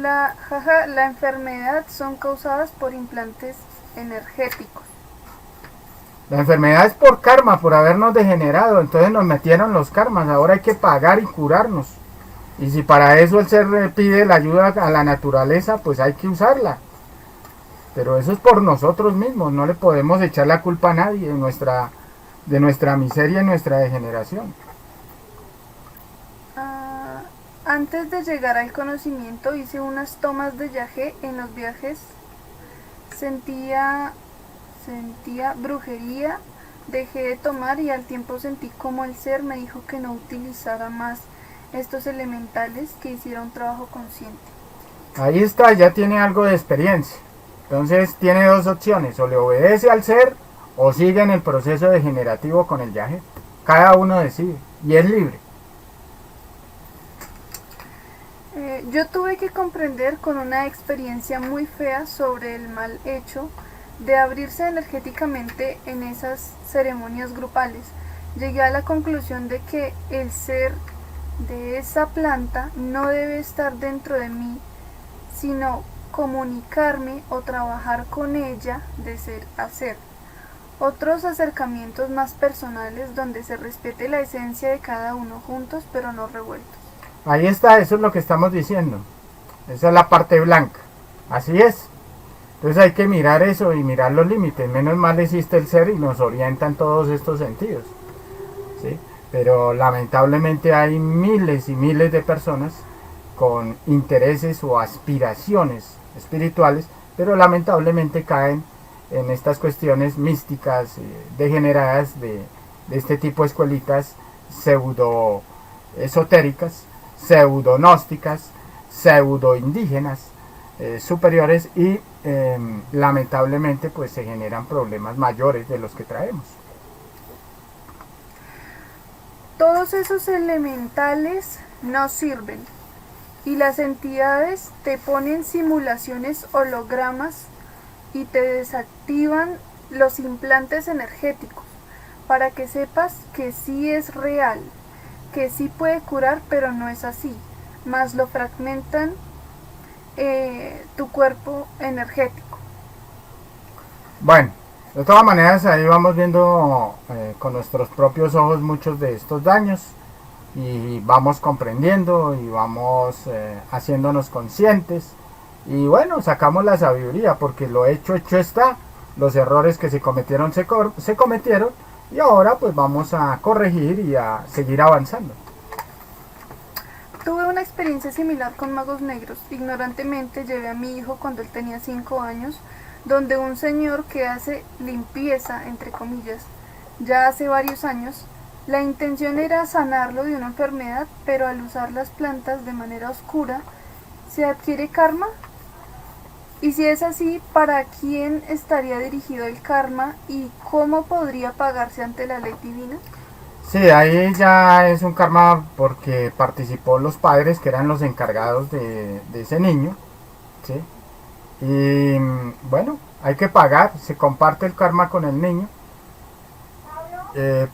La enfermedad son causadas por implantes energéticos. La enfermedad es por karma, por habernos degenerado. Entonces nos metieron los karmas. Ahora hay que pagar y curarnos. Y si para eso el ser pide la ayuda a la naturaleza, pues hay que usarla. Pero eso es por nosotros mismos. No le podemos echar la culpa a nadie de nuestra miseria y nuestra degeneración. Antes de llegar al conocimiento hice unas tomas de yagé en los viajes. Sentía brujería, dejé de tomar y al tiempo sentí como el ser me dijo que no utilizara más estos elementales, que hiciera un trabajo consciente. Ahí está, ya tiene algo de experiencia. Entonces tiene dos opciones, o le obedece al ser o sigue en el proceso degenerativo con el yagé. Cada uno decide y es libre. Yo tuve que comprender con una experiencia muy fea sobre el mal hecho de abrirse energéticamente en esas ceremonias grupales. Llegué a la conclusión de que el ser de esa planta no debe estar dentro de mí, sino comunicarme o trabajar con ella de ser a ser. Otros acercamientos más personales donde se respete la esencia de cada uno juntos pero no revueltos. Ahí está, eso es lo que estamos diciendo. Esa es la parte blanca. Así es. Entonces hay que mirar eso y mirar los límites. Menos mal existe el ser y nos orienta en todos estos sentidos. ¿Sí? Pero lamentablemente hay miles y miles de personas con intereses o aspiraciones espirituales, pero lamentablemente caen en estas cuestiones místicas degeneradas de este tipo de escuelitas pseudo esotéricas, pseudo gnósticas, pseudo indígenas superiores y lamentablemente pues se generan problemas mayores de los que traemos. Todos esos elementales no sirven y las entidades te ponen simulaciones hologramas y te desactivan los implantes energéticos para que sepas que sí es real, que sí puede curar, pero no es así, más lo fragmentan tu cuerpo energético. Bueno, de todas maneras ahí vamos viendo con nuestros propios ojos muchos de estos daños y vamos comprendiendo y vamos haciéndonos conscientes y bueno, sacamos la sabiduría porque lo hecho está, los errores que se cometieron se cometieron y ahora pues vamos a corregir y a seguir avanzando. Tuve una experiencia similar con magos negros. Ignorantemente llevé a mi hijo cuando él tenía 5 años, donde un señor que hace limpieza, entre comillas, ya hace varios años. La intención era sanarlo de una enfermedad, pero al usar las plantas de manera oscura, ¿Se adquiere karma? Y si es así, ¿para quién estaría dirigido el karma y cómo podría pagarse ante la ley divina? Sí, ahí ya es un karma porque participó los padres que eran los encargados de ese niño, ¿sí? Y bueno, hay que pagar, se comparte el karma con el niño,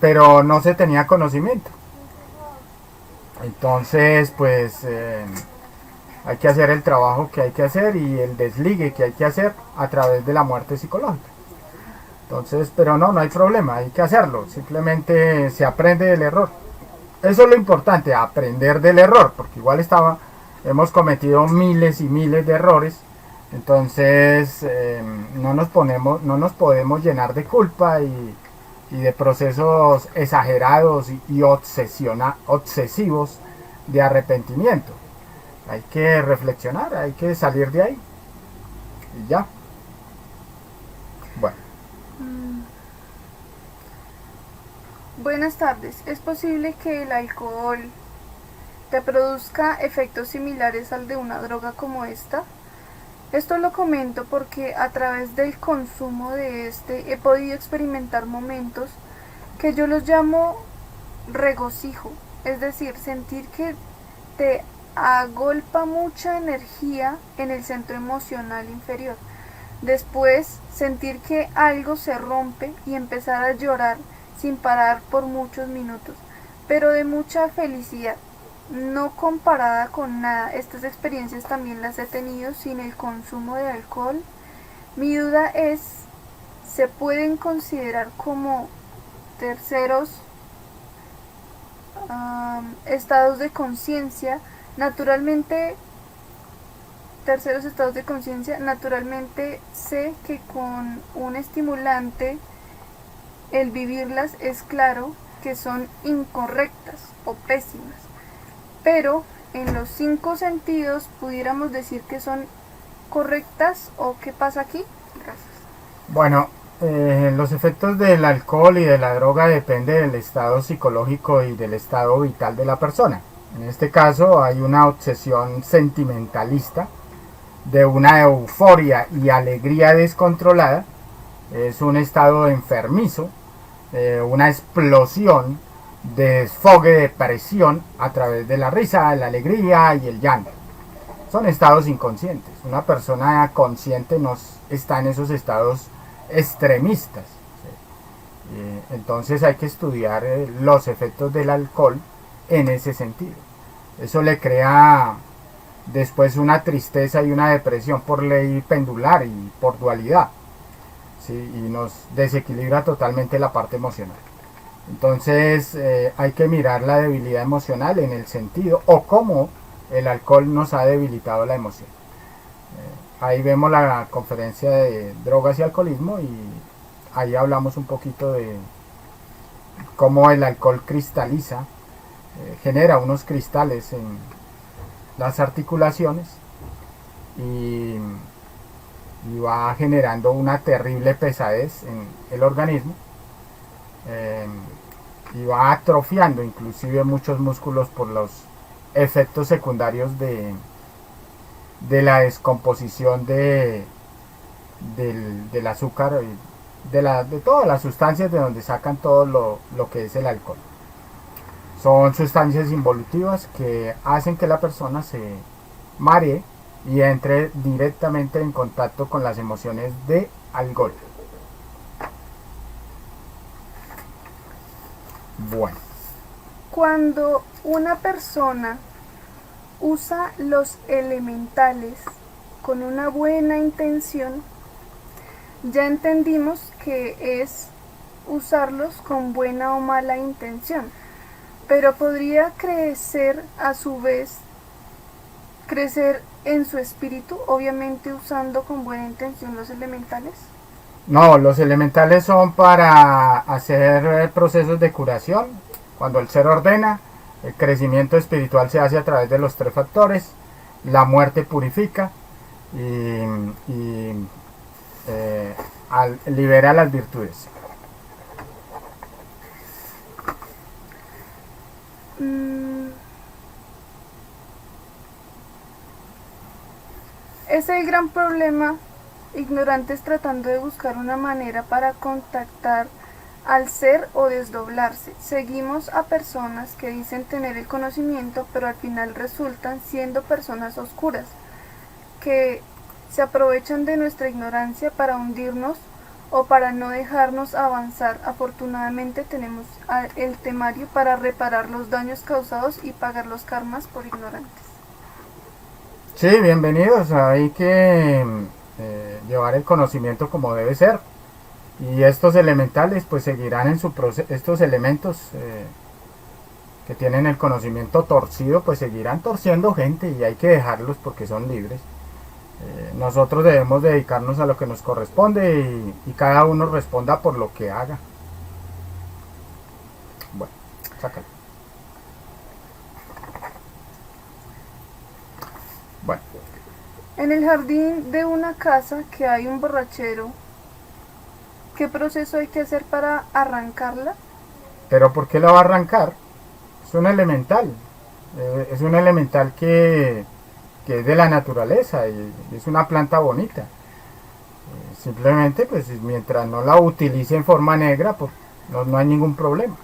pero no se tenía conocimiento. Entonces, pues hay que hacer el trabajo que hay que hacer y el desligue que hay que hacer a través de la muerte psicológica. Entonces, pero no hay problema, hay que hacerlo, simplemente se aprende del error. Eso es lo importante, aprender del error, porque igual hemos cometido miles y miles de errores, entonces no nos podemos llenar de culpa y de procesos exagerados y obsesivos de arrepentimiento. Hay que reflexionar, hay que salir de ahí y ya. Bueno. Buenas tardes. ¿Es posible que el alcohol te produzca efectos similares al de una droga como esta? Esto lo comento porque a través del consumo de este he podido experimentar momentos que yo los llamo regocijo, es decir, sentir que te agolpa mucha energía en el centro emocional inferior. Después, sentir que algo se rompe y empezar a llorar sin parar por muchos minutos, pero de mucha felicidad, no comparada con nada. Estas experiencias también las he tenido sin el consumo de alcohol. Mi duda es, ¿se pueden considerar como terceros estados de conciencia? Naturalmente sé que con un estimulante el vivirlas es claro que son incorrectas o pésimas, pero en los 5 sentidos pudiéramos decir que son correctas. ¿O qué pasa aquí? Gracias. Bueno, los efectos del alcohol y de la droga dependen del estado psicológico y del estado vital de la persona. En este caso hay una obsesión sentimentalista de una euforia y alegría descontrolada. Es un estado enfermizo, una explosión de desfogue de presión a través de la risa, la alegría y el llanto. Son estados inconscientes. Una persona consciente no está en esos estados extremistas. ¿Sí? Entonces hay que estudiar los efectos del alcohol en ese sentido. Eso le crea después una tristeza y una depresión por ley pendular y por dualidad. ¿Sí? Y nos desequilibra totalmente la parte emocional. Entonces hay que mirar la debilidad emocional en el sentido o cómo el alcohol nos ha debilitado la emoción. Ahí vemos la conferencia de drogas y alcoholismo y ahí hablamos un poquito de cómo el alcohol cristaliza, genera unos cristales en las articulaciones y va generando una terrible pesadez en el organismo y va atrofiando inclusive muchos músculos por los efectos secundarios de la descomposición del azúcar de todas las sustancias de donde sacan todo lo que es el alcohol. Son sustancias involutivas que hacen que la persona se maree y entre directamente en contacto con las emociones de alcohol. Bueno. Cuando una persona usa los elementales con una buena intención, ya entendimos que es usarlos con buena o mala intención, pero podría crecer a su vez, crecer en su espíritu, obviamente usando con buena intención los elementales. No, los elementales son para hacer procesos de curación. Cuando el ser ordena, el crecimiento espiritual se hace a través de los 3 factores. La muerte purifica y libera las virtudes. Es el gran problema, ignorantes tratando de buscar una manera para contactar al ser o desdoblarse. Seguimos a personas que dicen tener el conocimiento, pero al final resultan siendo personas oscuras, que se aprovechan de nuestra ignorancia para hundirnos o para no dejarnos avanzar. Afortunadamente tenemos el temario para reparar los daños causados y pagar los karmas por ignorantes. Sí, bienvenidos. Hay que llevar el conocimiento como debe ser. Y estos elementales pues seguirán en su proceso. Estos elementos que tienen el conocimiento torcido pues seguirán torciendo gente, y hay que dejarlos porque son libres. Nosotros debemos dedicarnos a lo que nos corresponde y cada uno responda por lo que haga. Bueno, sácalo. Bueno. En el jardín de una casa que hay un borrachero, ¿qué proceso hay que hacer para arrancarla? ¿Pero por qué la va a arrancar? Es un elemental. Es un elemental que es de la naturaleza y es una planta bonita. Simplemente, pues mientras no la utilice en forma negra, pues no hay ningún problema.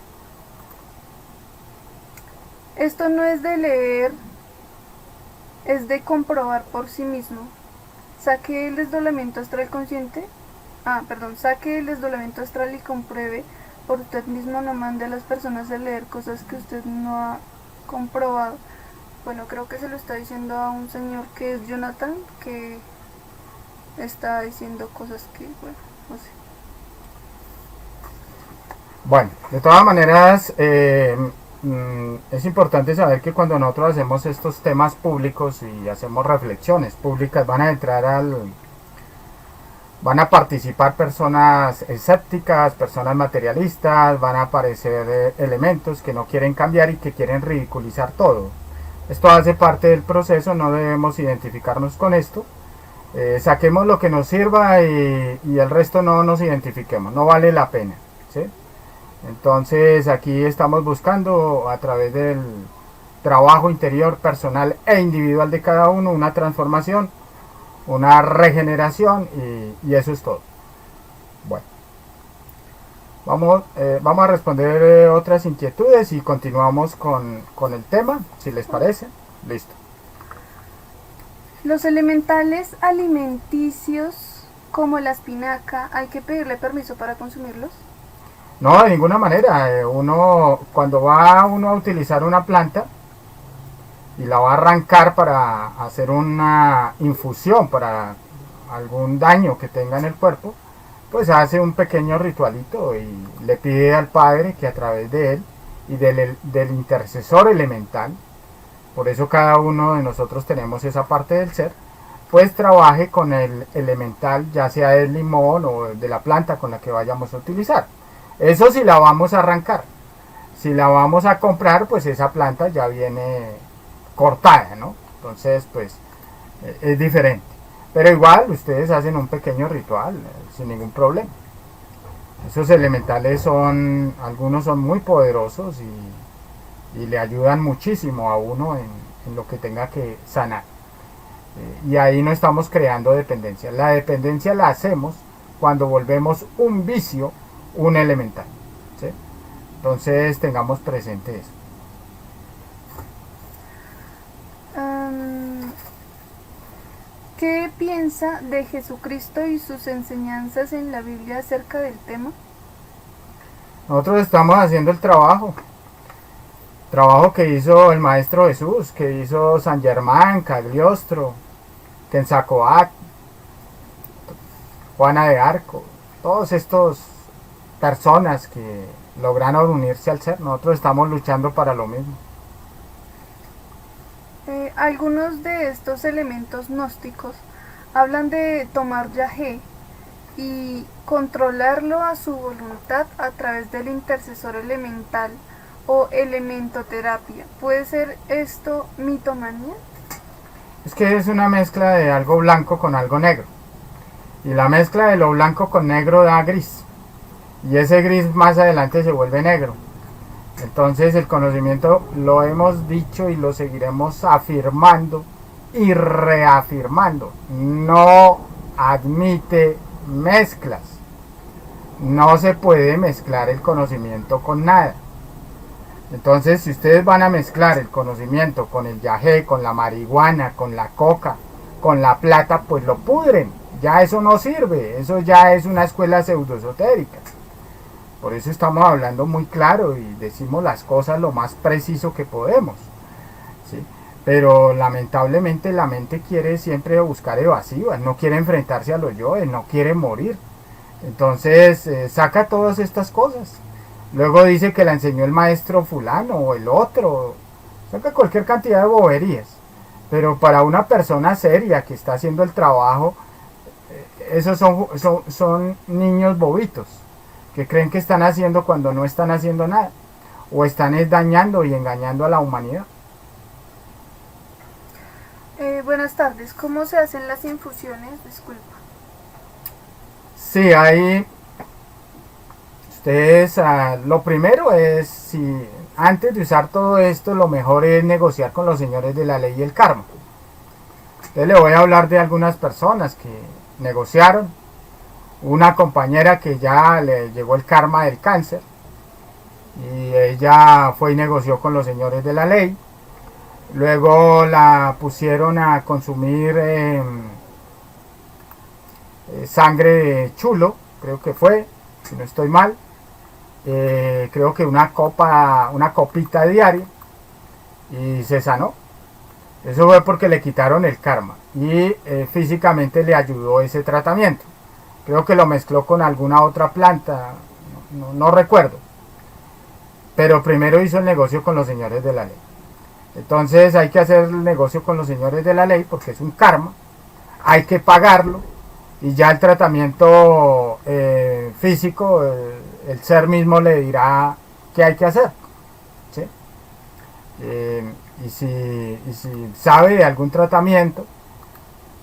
Esto no es de leer, es de comprobar por sí mismo. Saque el desdoblamiento astral consciente. Saque el desdoblamiento astral y compruebe por usted mismo. No mande a las personas a leer cosas que usted no ha comprobado. Bueno, creo que se lo está diciendo a un señor que es Jonathan, que está diciendo cosas que, bueno, no sé. Bueno, de todas maneras, es importante saber que cuando nosotros hacemos estos temas públicos y hacemos reflexiones públicas, van a participar personas escépticas, personas materialistas, van a aparecer elementos que no quieren cambiar y que quieren ridiculizar todo. Esto hace parte del proceso, no debemos identificarnos con esto. Saquemos lo que nos sirva y el resto no nos identifiquemos, no vale la pena, ¿sí? Entonces aquí estamos buscando a través del trabajo interior, personal e individual de cada uno, una transformación, una regeneración, y eso es todo. Bueno, vamos a responder otras inquietudes y continuamos con el tema, si les parece. Listo. Los elementales alimenticios como la espinaca, ¿hay que pedirle permiso para consumirlos? No, de ninguna manera. Cuando va uno a utilizar una planta y la va a arrancar para hacer una infusión para algún daño que tenga en el cuerpo, pues hace un pequeño ritualito y le pide al Padre que a través de él y del intercesor elemental, por eso cada uno de nosotros tenemos esa parte del ser, pues trabaje con el elemental, ya sea del limón o de la planta con la que vayamos a utilizar. Eso si la vamos a arrancar. Si la vamos a comprar, pues esa planta ya viene cortada, ¿no? Entonces, pues es diferente. Pero igual ustedes hacen un pequeño ritual sin ningún problema. Esos elementales algunos son muy poderosos y le ayudan muchísimo a uno en lo que tenga que sanar. Y ahí no estamos creando dependencia. La dependencia la hacemos cuando volvemos un vicio, un elemental, ¿sí? Entonces tengamos presente eso. ¿Qué piensa de Jesucristo y sus enseñanzas en la Biblia acerca del tema? Nosotros estamos haciendo el trabajo que hizo el Maestro Jesús, que hizo San Germán, Cagliostro, Quetzalcóatl, Juana de Arco, todos estos personas que lograron unirse al ser. Nosotros estamos luchando para lo mismo. Algunos de estos elementos gnósticos hablan de tomar yagé y controlarlo a su voluntad a través del intercesor elemental o elementoterapia. ¿Puede ser esto mitomanía? Es que es una mezcla de algo blanco con algo negro, y la mezcla de lo blanco con negro da gris, y ese gris más adelante se vuelve negro. Entonces el conocimiento, lo hemos dicho y lo seguiremos afirmando, y reafirmando, no admite mezclas. No se puede mezclar el conocimiento con nada. Entonces, si ustedes van a mezclar el conocimiento con el yagé, con la marihuana, con la coca, con la plata, pues lo pudren. Ya eso no sirve, eso ya es una escuela pseudoesotérica. Por eso estamos hablando muy claro y decimos las cosas lo más preciso que podemos, ¿sí? Pero lamentablemente la mente quiere siempre buscar evasivas, no quiere enfrentarse a los yoes, no quiere morir. Entonces saca todas estas cosas. Luego dice que la enseñó el maestro fulano o el otro. Saca cualquier cantidad de boberías. Pero para una persona seria que está haciendo el trabajo, esos son niños bobitos que creen que están haciendo cuando no están haciendo nada. O están dañando y engañando a la humanidad. Buenas tardes, ¿cómo se hacen las infusiones? Disculpa. Sí, ahí ustedes, lo primero es, si antes de usar todo esto, lo mejor es negociar con los señores de la ley y el karma. Entonces le voy a hablar de algunas personas que negociaron. Una compañera que ya le llegó el karma del cáncer y ella fue y negoció con los señores de la ley. Luego la pusieron a consumir sangre de chulo, creo que fue, si no estoy mal. Creo que una copita diaria, y se sanó. Eso fue porque le quitaron el karma y físicamente le ayudó ese tratamiento. Creo que lo mezcló con alguna otra planta, no recuerdo. Pero primero hizo el negocio con los señores de la ley. Entonces hay que hacer el negocio con los señores de la ley porque es un karma, hay que pagarlo y ya el tratamiento físico, el ser mismo le dirá qué hay que hacer, ¿sí? Y si sabe de algún tratamiento,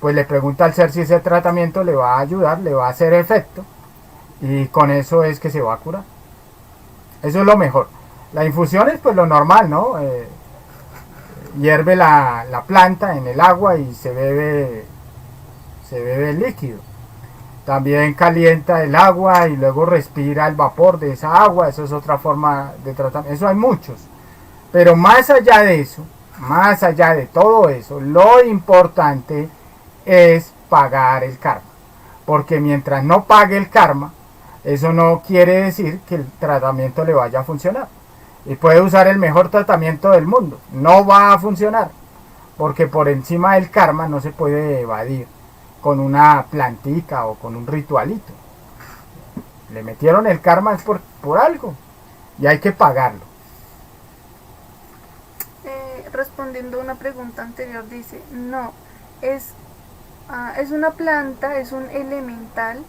pues le pregunta al ser si ese tratamiento le va a ayudar, le va a hacer efecto, y con eso es que se va a curar. Eso es lo mejor. La infusión es pues lo normal, ¿no? Hierve la planta en el agua y se bebe el líquido. También calienta el agua y luego respira el vapor de esa agua. Eso es otra forma de tratamiento. Eso hay muchos. Pero más allá de eso, más allá de todo eso, lo importante es pagar el karma. Porque mientras no pague el karma, eso no quiere decir que el tratamiento le vaya a funcionar. Y puede usar el mejor tratamiento del mundo, no va a funcionar, porque por encima del karma no se puede evadir con una plantica o con un ritualito. Le metieron el karma es por algo y hay que pagarlo. Respondiendo a una pregunta anterior, dice, no, es una planta, es un elemental.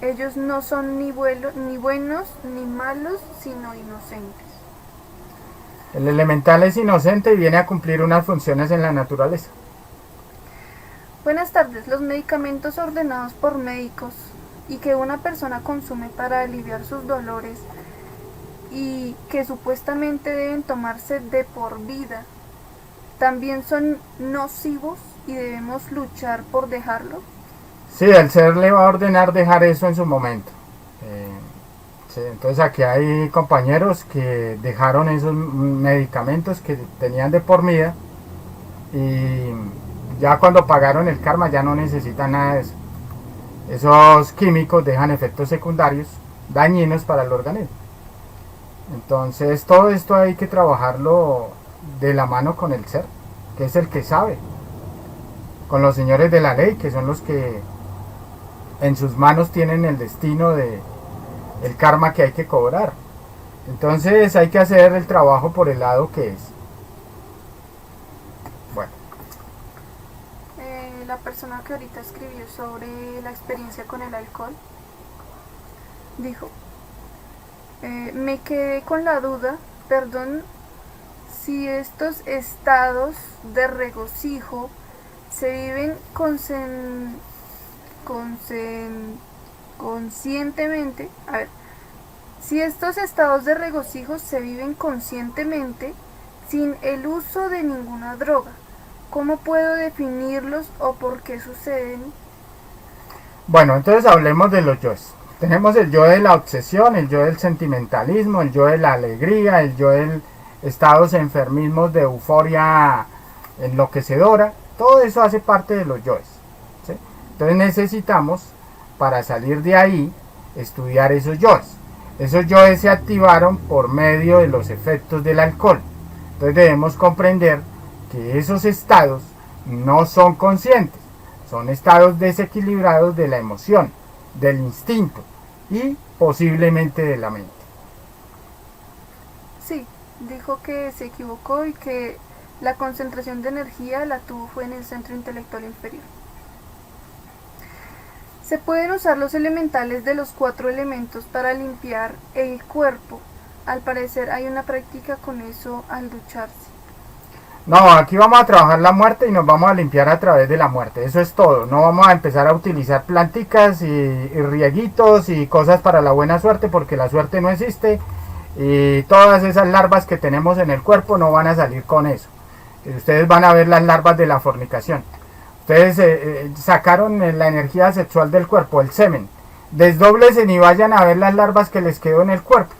Ellos no son ni buenos ni malos, sino inocentes. El elemental es inocente y viene a cumplir unas funciones en la naturaleza. Buenas tardes. Los medicamentos ordenados por médicos y que una persona consume para aliviar sus dolores y que supuestamente deben tomarse de por vida, ¿también son nocivos y debemos luchar por dejarlo? Sí, el ser le va a ordenar dejar eso en su momento. Sí, entonces aquí hay compañeros que dejaron esos medicamentos que tenían de por vida y ya cuando pagaron el karma ya no necesitan nada de eso. Esos químicos dejan efectos secundarios dañinos para el organismo. Entonces todo esto hay que trabajarlo de la mano con el ser, que es el que sabe, con los señores de la ley, que son los que en sus manos tienen el destino de el karma que hay que cobrar. Entonces hay que hacer el trabajo por el lado que es. Bueno. La persona que ahorita escribió sobre la experiencia con el alcohol dijo, me quedé con la duda, perdón, si estos estados de regocijo se viven conscientemente, si estos estados de regocijo se viven conscientemente sin el uso de ninguna droga, ¿Cómo puedo definirlos o por qué suceden? Bueno, entonces hablemos de los yoes. Tenemos el yo de la obsesión, el yo del sentimentalismo, el yo de la alegría, el yo del estados enfermismos de euforia enloquecedora. Todo eso hace parte de los yoes, ¿sí? Entonces necesitamos, para salir de ahí, estudiar esos yoes. Esos yoes se activaron por medio de los efectos del alcohol. Entonces debemos comprender que esos estados no son conscientes, son estados desequilibrados de la emoción, del instinto y posiblemente de la mente. Sí, dijo que se equivocó y que la concentración de energía la tuvo fue en el centro intelectual inferior. Se pueden usar los elementales de los 4 elementos para limpiar el cuerpo. Al parecer hay una práctica con eso al ducharse. No, aquí vamos a trabajar la muerte y nos vamos a limpiar a través de la muerte. Eso es todo. No vamos a empezar a utilizar planticas y rieguitos y cosas para la buena suerte, porque la suerte no existe. Y todas esas larvas que tenemos en el cuerpo no van a salir con eso. Ustedes van a ver las larvas de la fornicación. Ustedes sacaron la energía sexual del cuerpo, el semen. Desdóblense y vayan a ver las larvas que les quedó en el cuerpo.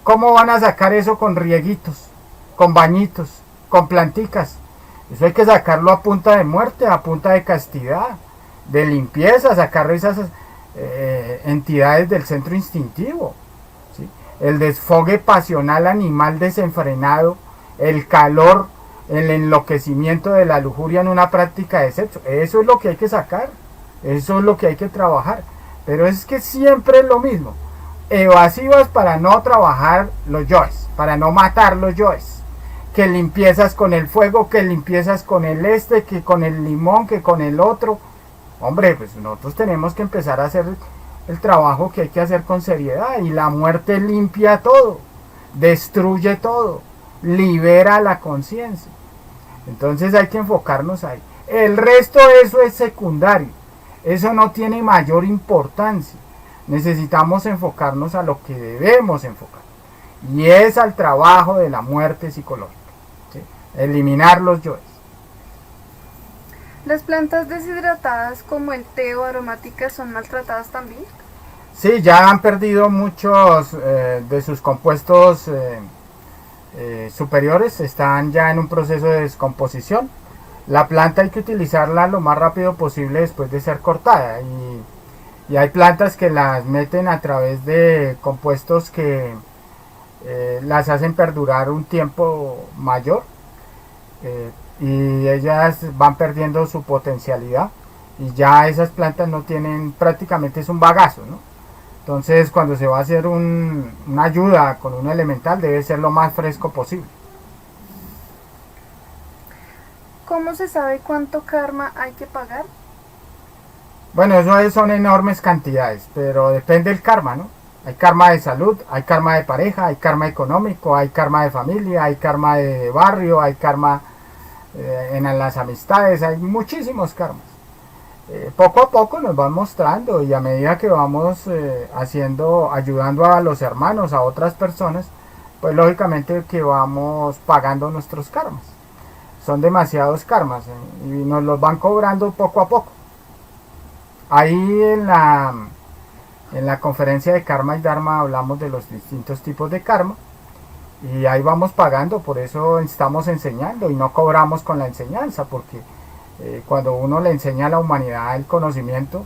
¿Cómo van a sacar eso con rieguitos, con bañitos, con planticas? Eso hay que sacarlo a punta de muerte, a punta de castidad, de limpieza, sacar esas entidades del centro instintivo, ¿sí? El desfogue pasional animal desenfrenado, el calor, el enloquecimiento de la lujuria en una práctica de sexo. Eso es lo que hay que sacar, eso es lo que hay que trabajar. Pero es que siempre es lo mismo. Evasivas para no trabajar los yoes, para no matar los yoes. Que limpiezas con el fuego, que limpiezas con el que con el limón, que con el otro. Hombre, pues nosotros tenemos que empezar a hacer el trabajo que hay que hacer con seriedad. Y la muerte limpia todo, destruye todo, libera la conciencia. Entonces hay que enfocarnos ahí. El resto de eso es secundario. Eso no tiene mayor importancia. Necesitamos enfocarnos a lo que debemos enfocar. Y es al trabajo de la muerte psicológica. ¿Sí? Eliminar los yoes. ¿Las plantas deshidratadas como el té o aromáticas son maltratadas también? Sí, ya han perdido muchos de sus compuestos superiores. Están ya en un proceso de descomposición. La planta hay que utilizarla lo más rápido posible después de ser cortada. Y hay plantas que las meten a través de compuestos que las hacen perdurar un tiempo mayor, y ellas van perdiendo su potencialidad y ya esas plantas no tienen, prácticamente es un bagazo, ¿no? Entonces cuando se va a hacer una ayuda con un elemental debe ser lo más fresco posible. ¿Cómo se sabe cuánto karma hay que pagar? Bueno, eso son enormes cantidades, pero depende del karma, ¿no? Hay karma de salud, hay karma de pareja, hay karma económico, hay karma de familia, hay karma de barrio, hay karma en las amistades, hay muchísimos karmas. Poco a poco nos van mostrando, y a medida que vamos ayudando a los hermanos, a otras personas, pues lógicamente que vamos pagando nuestros karmas. Son demasiados karmas, y nos los van cobrando poco a poco. Ahí en la conferencia de Karma y Dharma hablamos de los distintos tipos de karma, y ahí vamos pagando. Por eso estamos enseñando y no cobramos con la enseñanza, porque cuando uno le enseña a la humanidad el conocimiento,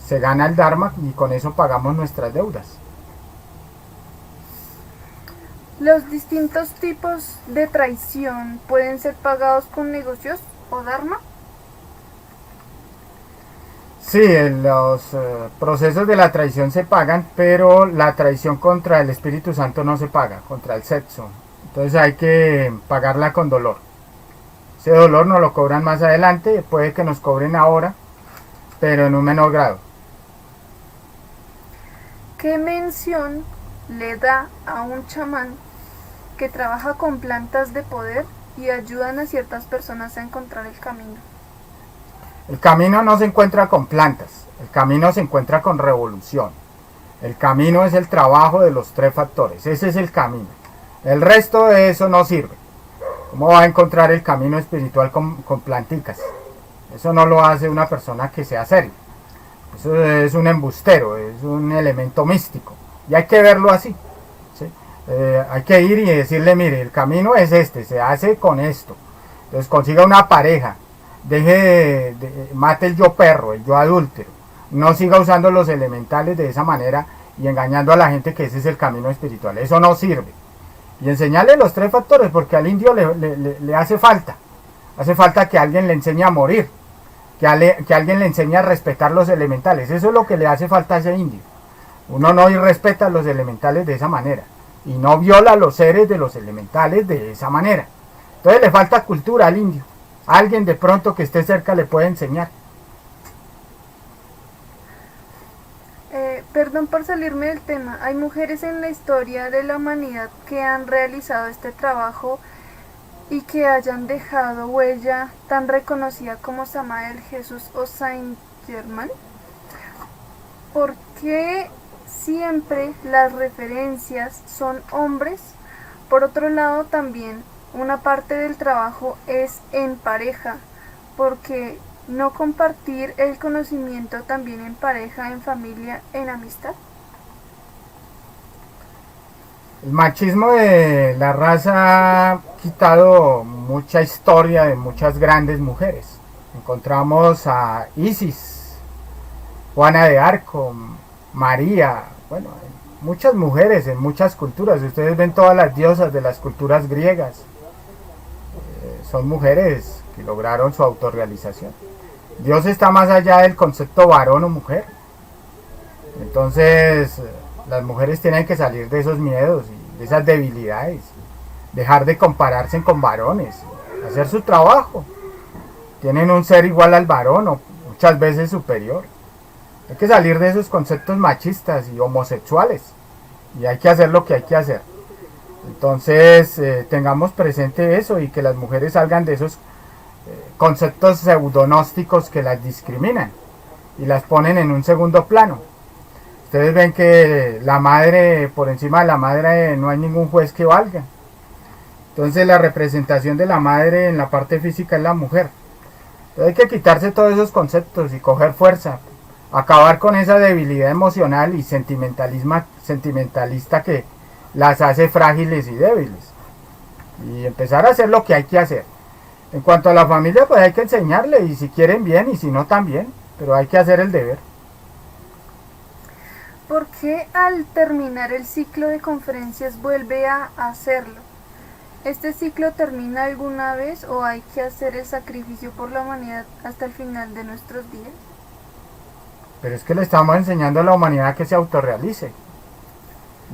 se gana el Dharma y con eso pagamos nuestras deudas. ¿Los distintos tipos de traición pueden ser pagados con negocios o Dharma? Sí, los procesos de la traición se pagan, pero la traición contra el Espíritu Santo no se paga, contra el sexo. Entonces hay que pagarla con dolor. Ese dolor nos lo cobran más adelante, puede que nos cobren ahora, pero en un menor grado. ¿Qué mención le da a un chamán que trabaja con plantas de poder y ayudan a ciertas personas a encontrar el camino? El camino no se encuentra con plantas, el camino se encuentra con revolución. El camino es el trabajo de los 3 factores, ese es el camino. El resto de eso no sirve. ¿Cómo va a encontrar el camino espiritual con planticas? Eso no lo hace una persona que sea seria. Eso es un embustero, es un elemento místico. Y hay que verlo así. ¿Sí? Hay que ir y decirle, mire, el camino es este, se hace con esto. Entonces consiga una pareja, mate el yo perro, el yo adúltero. No siga usando los elementales de esa manera y engañando a la gente que ese es el camino espiritual. Eso no sirve. Y enseñarle los 3 factores, porque al indio le hace falta. Hace falta que alguien le enseñe a morir, que alguien le enseñe a respetar los elementales. Eso es lo que le hace falta a ese indio. Uno no irrespeta los elementales de esa manera y no viola los seres de los elementales de esa manera. Entonces le falta cultura al indio. Alguien de pronto que esté cerca le puede enseñar. Perdón por salirme del tema. Hay mujeres en la historia de la humanidad que han realizado este trabajo y que hayan dejado huella tan reconocida como Samael, Jesús o Saint Germain. ¿Por qué siempre las referencias son hombres? Por otro lado, también una parte del trabajo es en pareja, porque no compartir el conocimiento también en pareja, en familia, en amistad. El machismo de la raza ha quitado mucha historia de muchas grandes mujeres. Encontramos a Isis, Juana de Arco, María, bueno, muchas mujeres en muchas culturas. Ustedes ven todas las diosas de las culturas griegas. Son mujeres que lograron su autorrealización. Dios está más allá del concepto varón o mujer. Entonces, las mujeres tienen que salir de esos miedos y de esas debilidades. Dejar de compararse con varones. Hacer su trabajo. Tienen un ser igual al varón o muchas veces superior. Hay que salir de esos conceptos machistas y homosexuales. Y hay que hacer lo que hay que hacer. Entonces, tengamos presente eso y que las mujeres salgan de esos conceptos pseudonósticos que las discriminan y las ponen en un segundo plano. Ustedes ven que la madre, por encima de la madre no hay ningún juez que valga. Entonces la representación de la madre en la parte física es la mujer. Entonces hay que quitarse todos esos conceptos y coger fuerza, acabar con esa debilidad emocional y sentimentalista que las hace frágiles y débiles y empezar a hacer lo que hay que hacer. En cuanto a la familia, pues hay que enseñarle, y si quieren bien y si no también, pero hay que hacer el deber. ¿Por qué al terminar el ciclo de conferencias vuelve a hacerlo? ¿Este ciclo termina alguna vez o hay que hacer el sacrificio por la humanidad hasta el final de nuestros días? Pero es que le estamos enseñando a la humanidad que se autorrealice.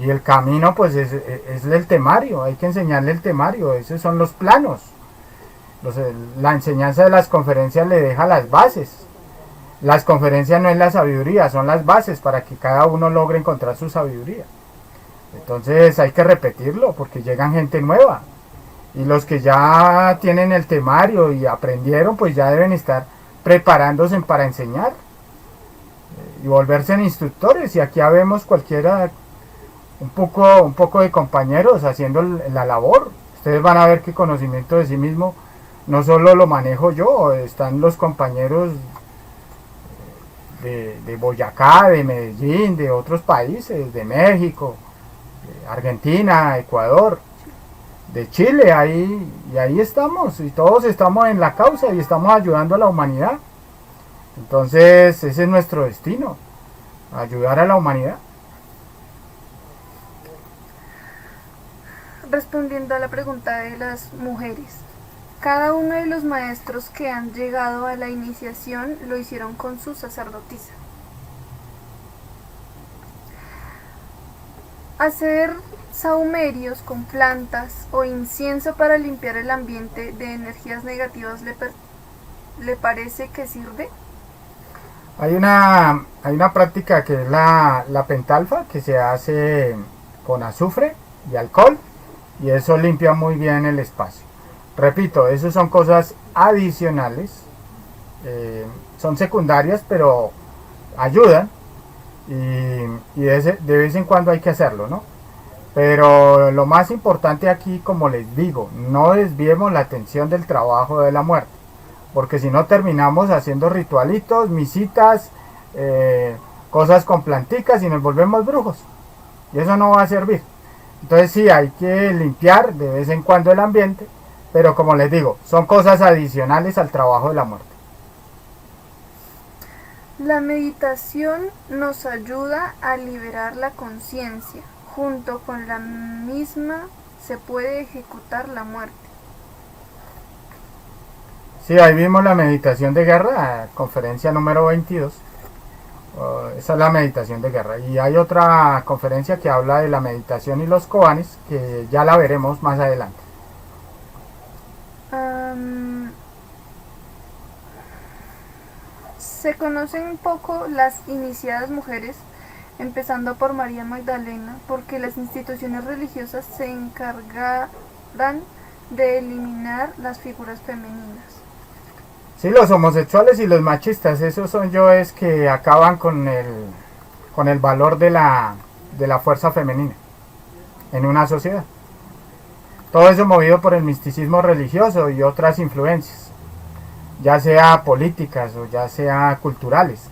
Y el camino pues es el temario, hay que enseñarle el temario, esos son los planos. La enseñanza de las conferencias le deja las bases. Las conferencias no es la sabiduría, son las bases para que cada uno logre encontrar su sabiduría. Entonces hay que repetirlo porque llegan gente nueva. Y los que ya tienen el temario y aprendieron, pues ya deben estar preparándose para enseñar. Y volverse en instructores. Y aquí vemos cualquiera, un poco de compañeros haciendo la labor. Ustedes van a ver que conocimiento de sí mismo no solo lo manejo yo, están los compañeros de Boyacá, de Medellín, de otros países, de México, de Argentina, Ecuador, de Chile, y ahí estamos, y todos estamos en la causa y estamos ayudando a la humanidad. Entonces ese es nuestro destino, ayudar a la humanidad. Respondiendo a la pregunta de las mujeres, cada uno de los maestros que han llegado a la iniciación lo hicieron con su sacerdotisa. Hacer sahumerios con plantas o incienso para limpiar el ambiente de energías negativas ¿le parece que sirve? Hay una práctica que es la pentalfa, que se hace con azufre y alcohol, y eso limpia muy bien el espacio. Repito, eso son cosas adicionales, son secundarias, pero ayudan, y de vez en cuando hay que hacerlo, ¿no? Pero lo más importante aquí, como les digo, no desviemos la atención del trabajo de la muerte, porque si no terminamos haciendo ritualitos, misitas, cosas con planticas y nos volvemos brujos. Y eso no va a servir. Entonces sí, hay que limpiar de vez en cuando el ambiente, pero como les digo, son cosas adicionales al trabajo de la muerte. La meditación nos ayuda a liberar la conciencia. Junto con la misma se puede ejecutar la muerte. Sí, ahí vimos la meditación de guerra, conferencia número 22. Esa es la meditación de guerra. Y hay otra conferencia que habla de la meditación y los koanes, que ya la veremos más adelante. Se conocen poco las iniciadas mujeres, empezando por María Magdalena, porque las instituciones religiosas se encargarán de eliminar las figuras femeninas. Sí, los homosexuales y los machistas, esos son yoes que acaban con el valor de la fuerza femenina en una sociedad. Todo eso movido por el misticismo religioso y otras influencias, ya sea políticas o ya sea culturales.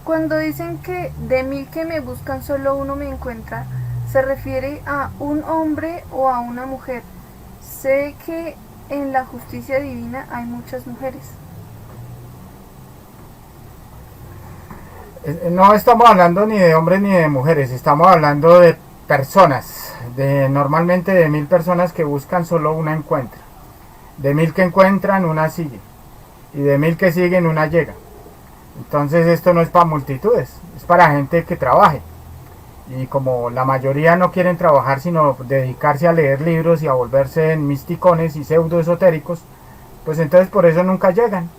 Cuando dicen que de 1000 que me buscan solo uno me encuentra, se refiere a un hombre o a una mujer. Sé que en la justicia divina hay muchas mujeres. No estamos hablando ni de hombres ni de mujeres, estamos hablando de personas, normalmente de 1000 personas que buscan solo una encuentra. De 1000 que encuentran, una sigue. Y de 1000 que siguen, una llega. Entonces esto no es para multitudes, es para gente que trabaje. Y como la mayoría no quieren trabajar sino dedicarse a leer libros y a volverse en misticones y pseudo esotéricos, pues entonces por eso nunca llegan.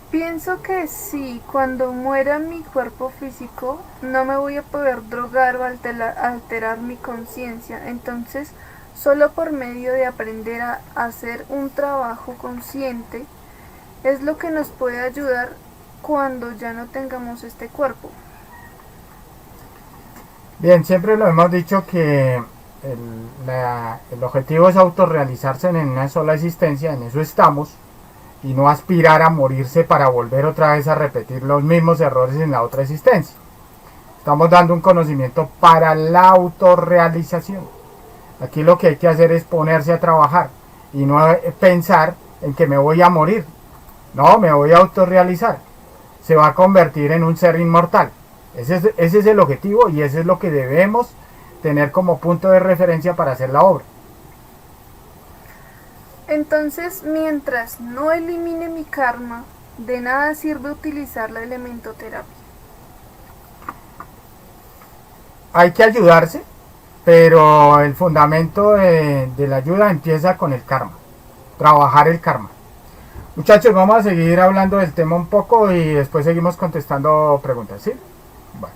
Pienso que si cuando muera mi cuerpo físico no me voy a poder drogar o alterar mi conciencia, entonces solo por medio de aprender a hacer un trabajo consciente es lo que nos puede ayudar cuando ya no tengamos este cuerpo. Bien, siempre lo hemos dicho que el objetivo es autorrealizarse en una sola existencia, en eso estamos, y no aspirar a morirse para volver otra vez a repetir los mismos errores en la otra existencia. Estamos dando un conocimiento para la autorrealización. Aquí lo que hay que hacer es ponerse a trabajar y no pensar en que me voy a morir. No, me voy a autorrealizar. Se va a convertir en un ser inmortal. Ese es el objetivo y ese es lo que debemos tener como punto de referencia para hacer la obra. Entonces, mientras no elimine mi karma, de nada sirve utilizar la elementoterapia. Hay que ayudarse, pero el fundamento de la ayuda empieza con el karma. Trabajar el karma. Muchachos, vamos a seguir hablando del tema un poco y después seguimos contestando preguntas, ¿sí? Bueno.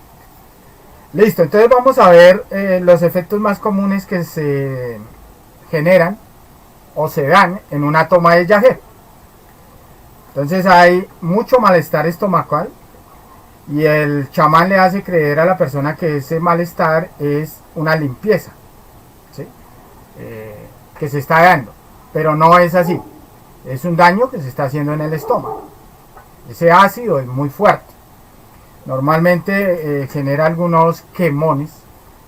Listo, entonces vamos a ver los efectos más comunes que se generan o se dan en una toma de yagé. Entonces hay mucho malestar estomacal y el chamán le hace creer a la persona que ese malestar es una limpieza, ¿sí? Que se está dando, pero no es así. Es un daño que se está haciendo en el estómago. Ese ácido es muy fuerte. Normalmente genera algunos quemones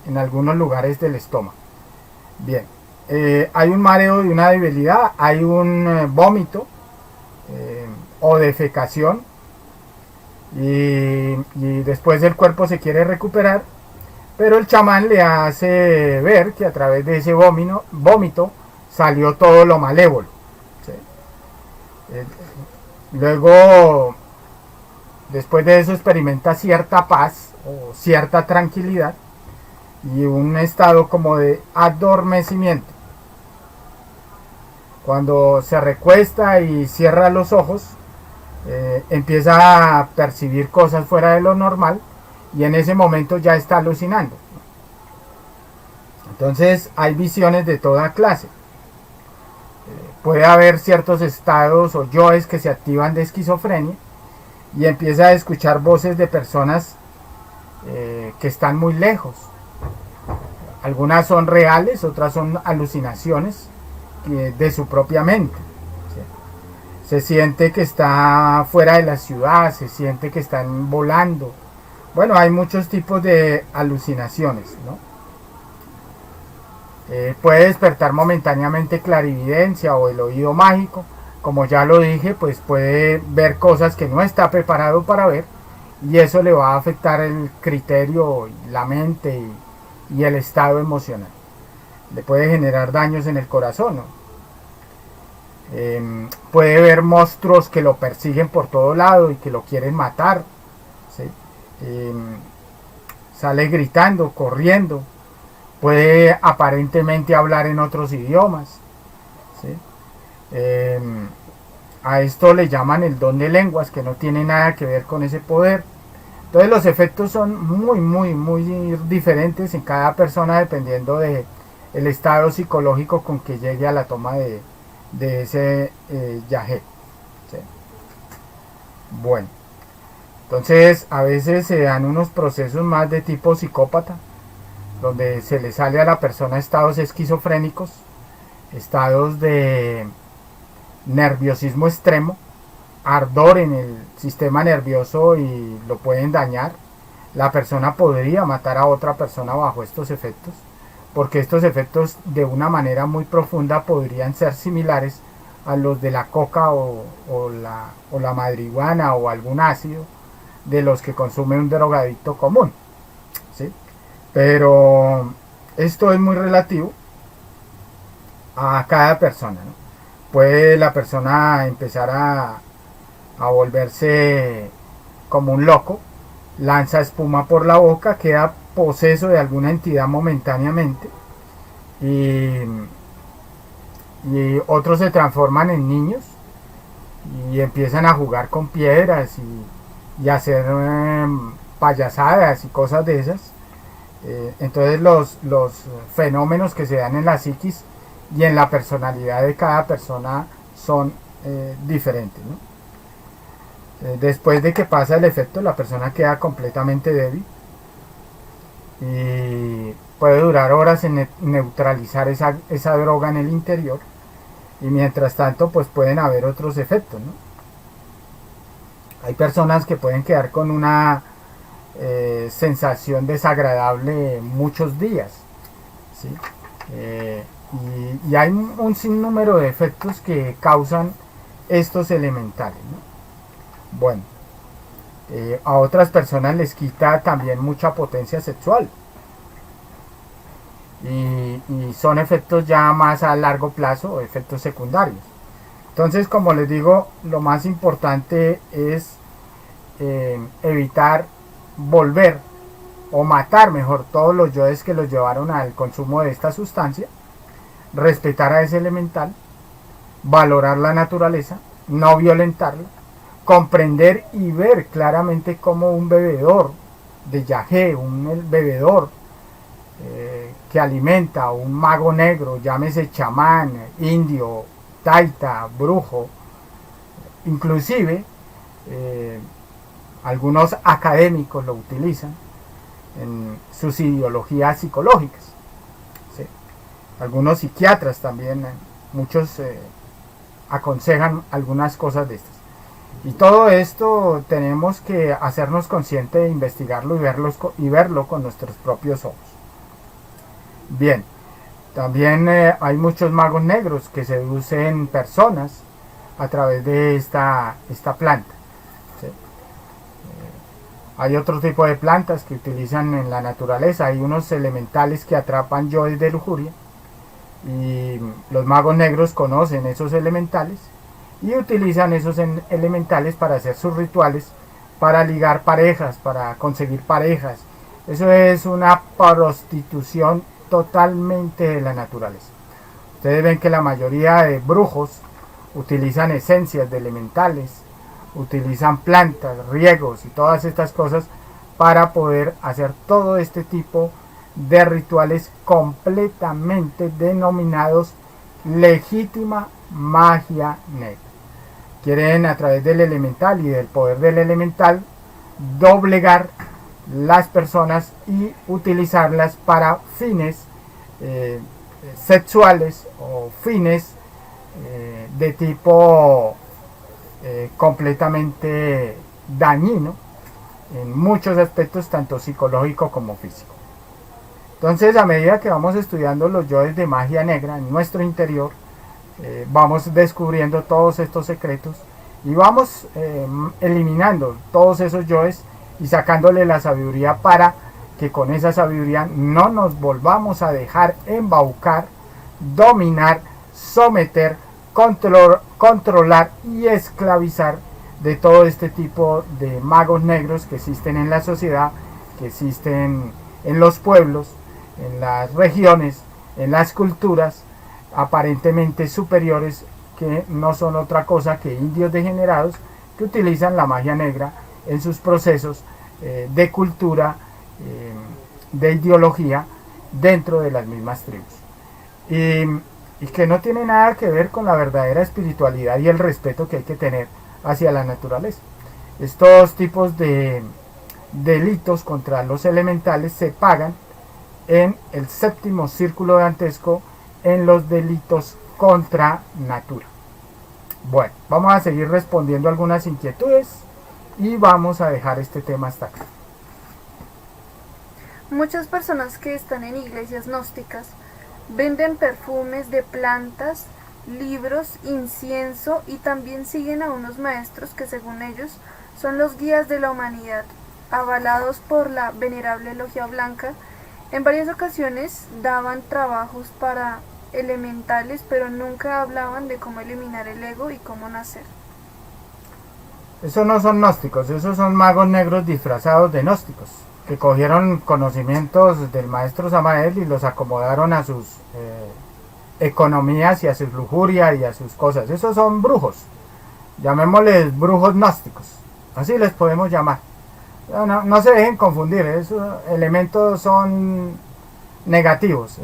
en algunos lugares del estómago. Bien, hay un mareo y una debilidad, hay un vómito o defecación y después el cuerpo se quiere recuperar, pero el chamán le hace ver que a través de ese vómito salió todo lo malévolo. ¿Sí? Luego, después de eso experimenta cierta paz o cierta tranquilidad y un estado como de adormecimiento. Cuando se recuesta y cierra los ojos, empieza a percibir cosas fuera de lo normal y en ese momento ya está alucinando. Entonces hay visiones de toda clase. Puede haber ciertos estados o yoes que se activan de esquizofrenia y empieza a escuchar voces de personas que están muy lejos. Algunas son reales, otras son alucinaciones de su propia mente. ¿Sí? Se siente que está fuera de la ciudad, se siente que están volando. Bueno, hay muchos tipos de alucinaciones, ¿no? Puede despertar momentáneamente clarividencia o el oído mágico. Como ya lo dije, pues puede ver cosas que no está preparado para ver, y eso le va a afectar el criterio, la mente y el estado emocional. Le puede generar daños en el corazón, ¿no? Puede ver monstruos que lo persiguen por todo lado y que lo quieren matar, ¿sí? Sale gritando, corriendo, puede aparentemente hablar en otros idiomas, ¿sí? A esto le llaman el don de lenguas, que no tiene nada que ver con ese poder. Entonces los efectos son muy diferentes en cada persona, dependiendo de el estado psicológico con que llegue a la toma de ese yagé. ¿Sí? Bueno, entonces a veces se dan unos procesos más de tipo psicópata, donde se le sale a la persona estados esquizofrénicos, estados de nerviosismo extremo, ardor en el sistema nervioso, y lo pueden dañar. La persona podría matar a otra persona bajo estos efectos, porque estos efectos de una manera muy profunda podrían ser similares a los de la coca o la marihuana o algún ácido de los que consume un drogadicto común, ¿sí? Pero esto es muy relativo a cada persona, ¿no? Puede la persona empezar a volverse como un loco, lanza espuma por la boca, queda poseso de alguna entidad momentáneamente, y otros se transforman en niños y empiezan a jugar con piedras y hacer payasadas y cosas de esas. Entonces los fenómenos que se dan en la psiquis y en la personalidad de cada persona son diferentes, ¿no? Después de que pasa el efecto, la persona queda completamente débil y puede durar horas en neutralizar esa droga en el interior, y mientras tanto pues pueden haber otros efectos, ¿no? Hay personas que pueden quedar con una sensación desagradable muchos días, ¿sí? Y hay un sinnúmero de efectos que causan estos elementales, ¿no? Bueno, a otras personas les quita también mucha potencia sexual, y son efectos ya más a largo plazo, efectos secundarios. Entonces, como les digo, lo más importante es evitar volver o matar mejor todos los yoes que los llevaron al consumo de esta sustancia, respetar a ese elemental, valorar la naturaleza, no violentarla, comprender y ver claramente cómo un bebedor de yagé, un bebedor que alimenta, un mago negro, llámese chamán, indio, taita, brujo, inclusive algunos académicos lo utilizan en sus ideologías psicológicas, ¿sí? Algunos psiquiatras también, muchos aconsejan algunas cosas de estas. Y todo esto tenemos que hacernos conscientes de investigarlo y verlo con nuestros propios ojos. Bien, también hay muchos magos negros que seducen personas a través de esta planta, ¿sí? Hay otro tipo de plantas que utilizan en la naturaleza. Hay unos elementales que atrapan yoes de lujuria, y los magos negros conocen esos elementales y utilizan esos elementales para hacer sus rituales, para ligar parejas, para conseguir parejas. Eso es una prostitución totalmente de la naturaleza. Ustedes ven que la mayoría de brujos utilizan esencias de elementales, utilizan plantas, riegos y todas estas cosas para poder hacer todo este tipo de rituales completamente denominados legítima magia negra. Quieren, a través del elemental y del poder del elemental, doblegar las personas y utilizarlas para fines sexuales o fines de tipo completamente dañino en muchos aspectos, tanto psicológico como físico. Entonces, a medida que vamos estudiando los yoes de magia negra en nuestro interior, vamos descubriendo todos estos secretos y vamos eliminando todos esos yoes y sacándole la sabiduría para que con esa sabiduría no nos volvamos a dejar embaucar, dominar, someter, controlar y esclavizar de todo este tipo de magos negros que existen en la sociedad, que existen en los pueblos, en las regiones, en las culturas aparentemente superiores, que no son otra cosa que indios degenerados que utilizan la magia negra en sus procesos de cultura, de ideología dentro de las mismas tribus. Y que no tiene nada que ver con la verdadera espiritualidad y el respeto que hay que tener hacia la naturaleza. Estos tipos de delitos contra los elementales se pagan en el séptimo círculo dantesco, en los delitos contra natura. Bueno, vamos a seguir respondiendo algunas inquietudes y vamos a dejar este tema hasta acá. Muchas personas que están en iglesias gnósticas venden perfumes de plantas, libros, incienso y también siguen a unos maestros que según ellos son los guías de la humanidad, avalados por la venerable logia blanca. En varias ocasiones daban trabajos para elementales, pero nunca hablaban de cómo eliminar el ego y cómo nacer. Esos no son gnósticos, esos son magos negros disfrazados de gnósticos, que cogieron conocimientos del maestro Samael y los acomodaron a sus economías y a su lujuria y a sus cosas. Esos son brujos, llamémosles brujos gnósticos, así les podemos llamar. No se dejen confundir, esos elementos son negativos.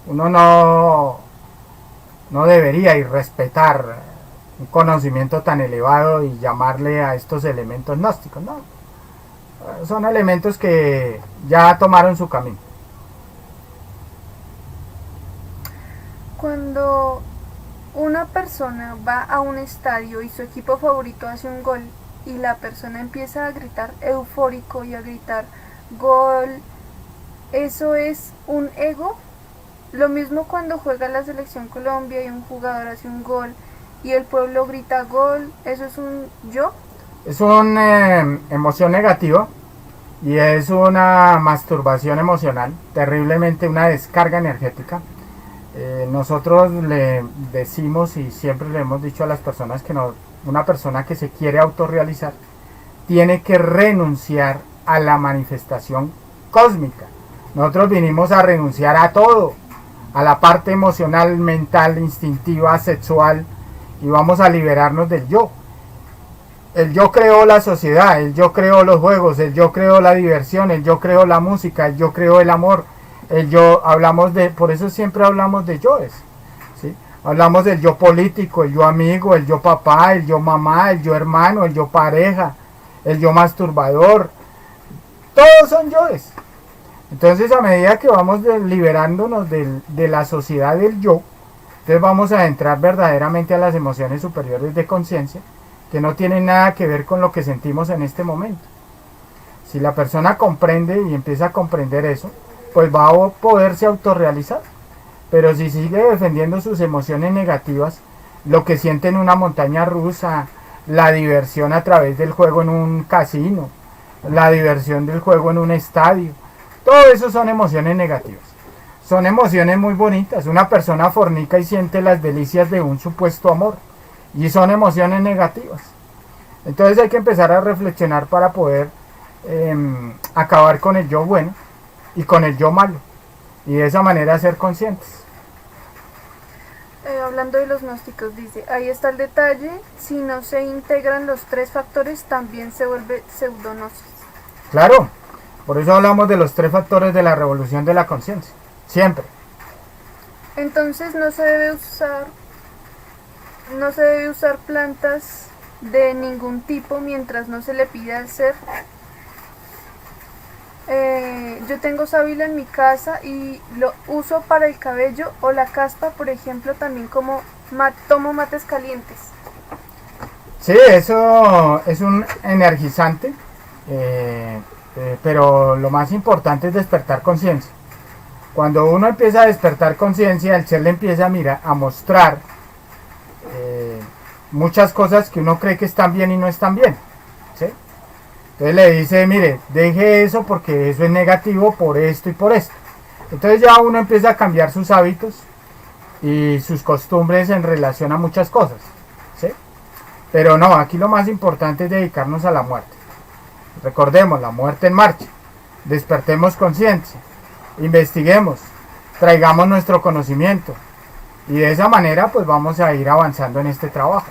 Uno no debería irrespetar un conocimiento tan elevado y llamarle a estos elementos gnósticos, no. Son elementos que ya tomaron su camino. Cuando una persona va a un estadio y su equipo favorito hace un gol y la persona empieza a gritar eufórico y a gritar gol, ¿eso es un ego? Lo mismo cuando juega la selección Colombia y un jugador hace un gol y el pueblo grita gol, ¿eso es un yo? Es una emoción negativa y es una masturbación emocional, terriblemente una descarga energética. Nosotros le decimos y siempre le hemos dicho a las personas que una persona que se quiere autorrealizar tiene que renunciar a la manifestación cósmica. Nosotros vinimos a renunciar a todo, a la parte emocional, mental, instintiva, sexual, y vamos a liberarnos del yo. El yo creó la sociedad, el yo creó los juegos, el yo creó la diversión, el yo creó la música, el yo creó el amor, el yo, por eso siempre hablamos de yoes, ¿sí? Hablamos del yo político, el yo amigo, el yo papá, el yo mamá, el yo hermano, el yo pareja, el yo masturbador, todos son yoes. Entonces, a medida que vamos liberándonos de la sociedad del yo, entonces vamos a entrar verdaderamente a las emociones superiores de conciencia, que no tienen nada que ver con lo que sentimos en este momento. Si la persona comprende y empieza a comprender eso, pues va a poderse autorrealizar. Pero si sigue defendiendo sus emociones negativas, lo que siente en una montaña rusa, la diversión a través del juego en un casino, la diversión del juego en un estadio, todo eso son emociones negativas. Son emociones muy bonitas. Una persona fornica y siente las delicias de un supuesto amor, y son emociones negativas. Entonces hay que empezar a reflexionar para poder acabar con el yo bueno y con el yo malo, y de esa manera ser conscientes. Hablando de los gnósticos, dice, ahí está el detalle, si no se integran los tres factores también se vuelve pseudognosis. Claro, por eso hablamos de los tres factores de la revolución de la conciencia, siempre. Entonces no se debe usar plantas de ningún tipo mientras no se le pida al ser. yo tengo sábila en mi casa y lo uso para el cabello, o la caspa, por ejemplo, también como tomo mates calientes. Sí, eso es un energizante, pero lo más importante es despertar conciencia. Cuando uno empieza a despertar conciencia, el ser le empieza a mostrar muchas cosas que uno cree que están bien y no están bien, ¿sí? Entonces le dice, mire, deje eso porque eso es negativo por esto y por esto. Entonces ya uno empieza a cambiar sus hábitos y sus costumbres en relación a muchas cosas, ¿sí? Pero no, aquí lo más importante es dedicarnos a la muerte. Recordemos, la muerte en marcha. Despertemos conciencia, investiguemos, traigamos nuestro conocimiento y de esa manera pues vamos a ir avanzando en este trabajo.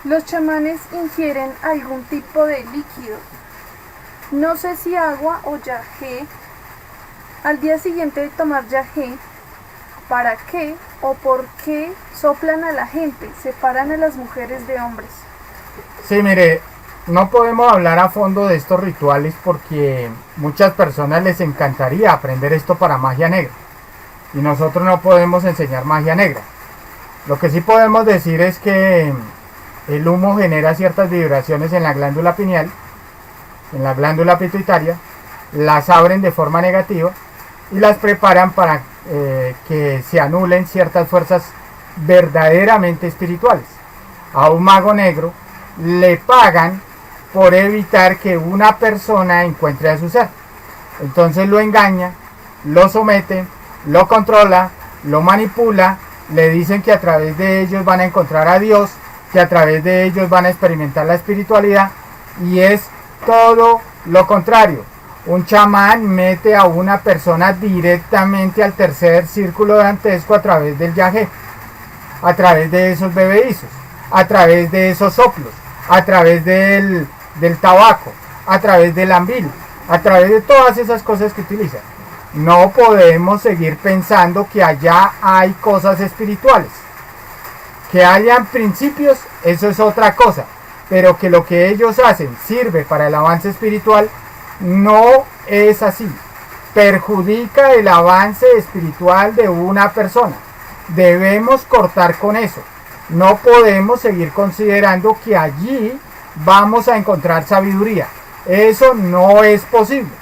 Los chamanes ingieren algún tipo de líquido, no sé si agua o yagé. Al día siguiente de tomar yagé, ¿para qué o por qué soplan a la gente, separan a las mujeres de hombres? Sí, mire, no podemos hablar a fondo de estos rituales porque muchas personas les encantaría aprender esto para magia negra y nosotros no podemos enseñar magia negra. Lo que sí podemos decir es que el humo genera ciertas vibraciones en la glándula pineal, en la glándula pituitaria, las abren de forma negativa y las preparan para que se anulen ciertas fuerzas verdaderamente espirituales. A un mago negro le pagan por evitar que una persona encuentre a su ser. Entonces lo engaña, lo somete, lo controla, lo manipula, le dicen que a través de ellos van a encontrar a Dios, que a través de ellos van a experimentar la espiritualidad, y es todo lo contrario. Un chamán mete a una persona directamente al tercer círculo dantesco a través del yagé, a través de esos bebeizos, a través de esos soplos, a través del tabaco, a través del ambil, a través de todas esas cosas que utilizan. No podemos seguir pensando que allá hay cosas espirituales. Que hayan principios, eso es otra cosa, pero que lo que ellos hacen sirve para el avance espiritual, no es así. Perjudica el avance espiritual de una persona. Debemos cortar con eso. No podemos seguir considerando que allí vamos a encontrar sabiduría. Eso no es posible.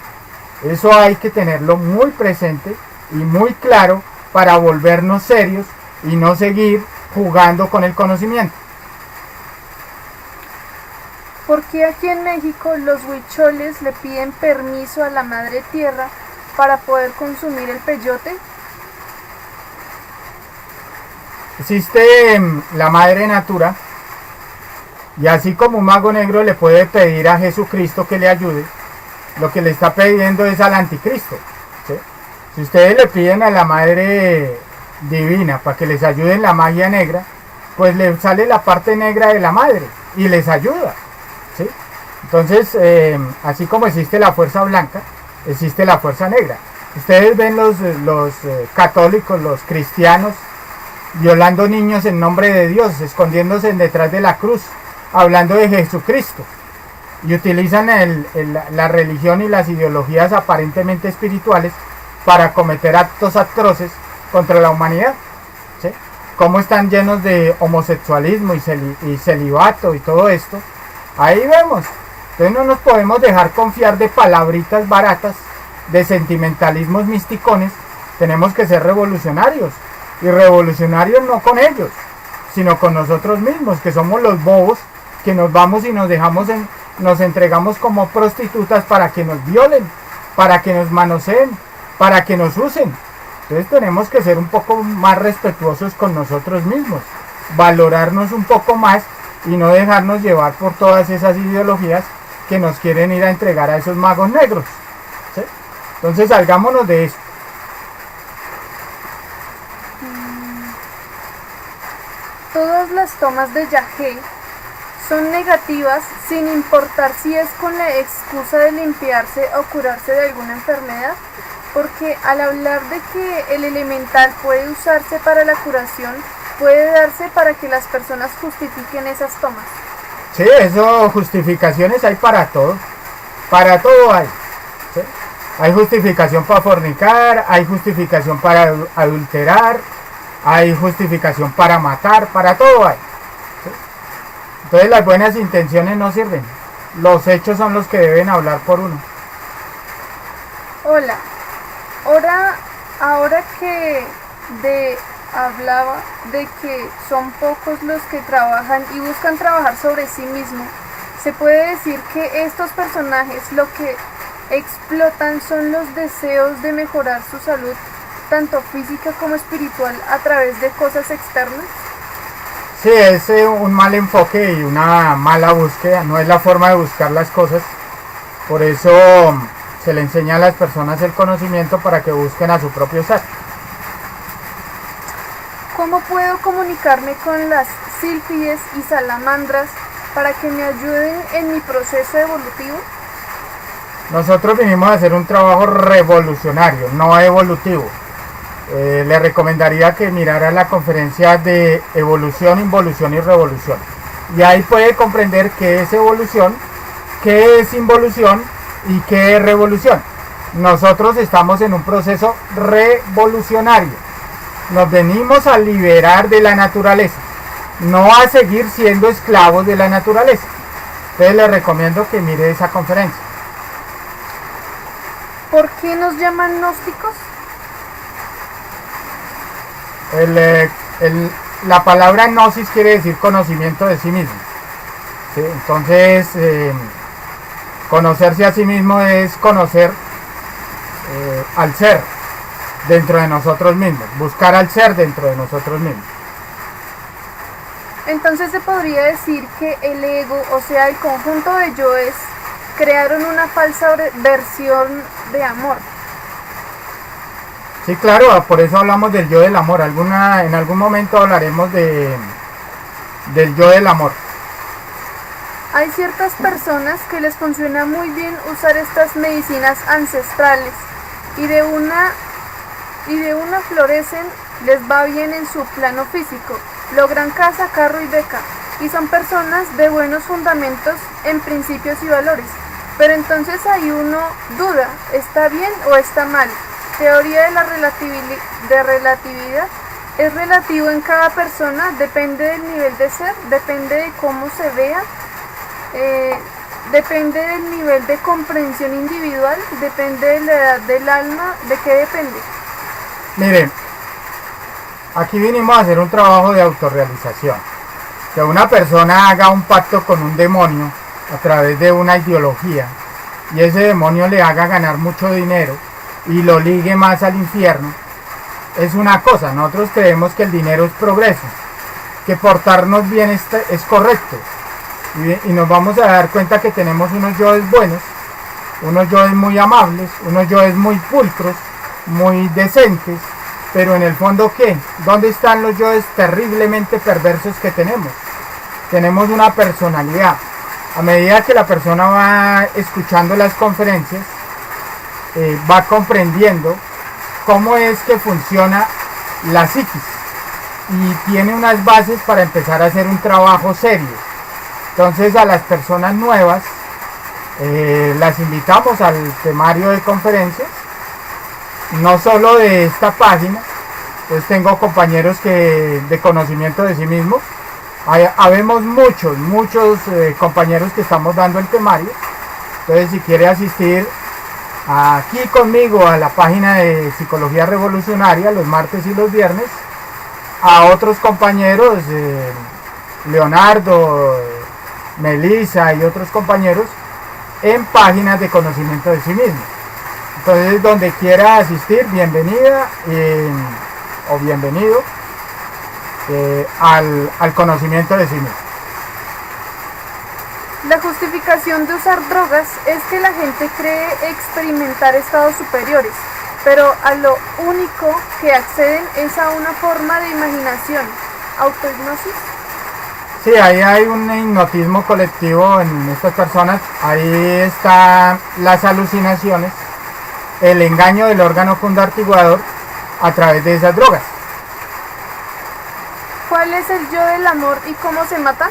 Eso hay que tenerlo muy presente y muy claro para volvernos serios y no seguir jugando con el conocimiento. ¿Por qué aquí en México los huicholes le piden permiso a la madre tierra para poder consumir el peyote? Existe la madre natura, y así como un mago negro le puede pedir a Jesucristo que le ayude, lo que le está pidiendo es al anticristo, ¿sí? Si ustedes le piden a la madre divina para que les ayude en la magia negra, pues le sale la parte negra de la madre y les ayuda, ¿sí? Entonces, así como existe la fuerza blanca, existe la fuerza negra. Ustedes ven los católicos, los cristianos, violando niños en nombre de Dios, escondiéndose detrás de la cruz, hablando de Jesucristo, y utilizan la religión y las ideologías aparentemente espirituales para cometer actos atroces contra la humanidad, ¿sí? Cómo están llenos de homosexualismo y celibato y todo esto. Ahí vemos. Entonces no nos podemos dejar confiar de palabritas baratas, de sentimentalismos misticones. Tenemos que ser revolucionarios, y revolucionarios no con ellos, sino con nosotros mismos, que somos los bobos que nos vamos y nos entregamos como prostitutas para que nos violen, para que nos manoseen, para que nos usen. Entonces tenemos que ser un poco más respetuosos con nosotros mismos, valorarnos un poco más y no dejarnos llevar por todas esas ideologías que nos quieren ir a entregar a esos magos negros, ¿sí? Entonces salgámonos de eso. Todas las tomas de yagé son negativas sin importar si es con la excusa de limpiarse o curarse de alguna enfermedad, porque al hablar de que el elemental puede usarse para la curación, puede darse para que las personas justifiquen esas tomas. Sí, eso, justificaciones hay para todo hay. ¿sí? Hay justificación para fornicar, hay justificación para adulterar, hay justificación para matar, para todo hay. ¿Sí? Entonces las buenas intenciones no sirven. Los hechos son los que deben hablar por uno. Hola, ahora que hablaba de que son pocos los que trabajan y buscan trabajar sobre sí mismos, se puede decir que estos personajes lo que explotan son los deseos de mejorar su salud, tanto física como espiritual, a través de cosas externas. Sí, es un mal enfoque y una mala búsqueda, no es la forma de buscar las cosas. Por eso se le enseña a las personas el conocimiento para que busquen a su propio ser. ¿Cómo puedo comunicarme con las sílfides y salamandras para que me ayuden en mi proceso evolutivo? Nosotros vinimos a hacer un trabajo revolucionario, no evolutivo. Le recomendaría que mirara la conferencia de evolución, involución y revolución. Y ahí puede comprender qué es evolución, qué es involución y qué es revolución. Nosotros estamos en un proceso revolucionario. Nos venimos a liberar de la naturaleza, no a seguir siendo esclavos de la naturaleza. Entonces le recomiendo que mire esa conferencia. ¿Por qué nos llaman gnósticos? La palabra gnosis quiere decir conocimiento de sí mismo. ¿Sí? Entonces, conocerse a sí mismo es conocer al ser dentro de nosotros mismos, buscar al ser dentro de nosotros mismos. Entonces se podría decir que el ego, o sea, el conjunto de yoes, crearon una falsa versión de amor. Sí, claro, por eso hablamos del yo del amor. En algún momento hablaremos del yo del amor. Hay ciertas personas que les funciona muy bien usar estas medicinas ancestrales y de una florecen, les va bien en su plano físico, logran casa, carro y beca, y son personas de buenos fundamentos en principios y valores. Pero entonces ahí uno duda, ¿está bien o está mal? Teoría de la relatividad es relativo en cada persona, depende del nivel de ser, depende de cómo se vea, depende del nivel de comprensión individual, depende de la edad del alma. ¿De qué depende? Miren, aquí vinimos a hacer un trabajo de autorrealización. Que una persona haga un pacto con un demonio a través de una ideología y ese demonio le haga ganar mucho dinero y lo ligue más al infierno, es una cosa. Nosotros creemos que el dinero es progreso, que portarnos bien es correcto, y nos vamos a dar cuenta que tenemos unos yoes buenos, unos yoes muy amables, unos yoes muy pulcros, muy decentes, pero en el fondo ¿qué? ¿Dónde están los yoes terriblemente perversos que tenemos? Tenemos una personalidad. A medida que la persona va escuchando las conferencias, va comprendiendo cómo es que funciona la psiquis y tiene unas bases para empezar a hacer un trabajo serio. Entonces a las personas nuevas las invitamos al temario de conferencias, no solo de esta página. Pues tengo compañeros de conocimiento de sí mismos. Habemos muchos compañeros que estamos dando el temario. Entonces si quiere asistir aquí conmigo a la página de Psicología Revolucionaria los martes y los viernes, a otros compañeros, Leonardo, Melissa y otros compañeros, en páginas de conocimiento de sí mismo. Entonces donde quiera asistir, bienvenida o bienvenido al conocimiento de sí mismo. La justificación de usar drogas es que la gente cree experimentar estados superiores, pero a lo único que acceden es a una forma de imaginación, autohipnosis. Sí, ahí hay un hipnotismo colectivo en estas personas. Ahí están las alucinaciones, el engaño del órgano condartiguador a través de esas drogas. ¿Cuál es el yo del amor y cómo se mata?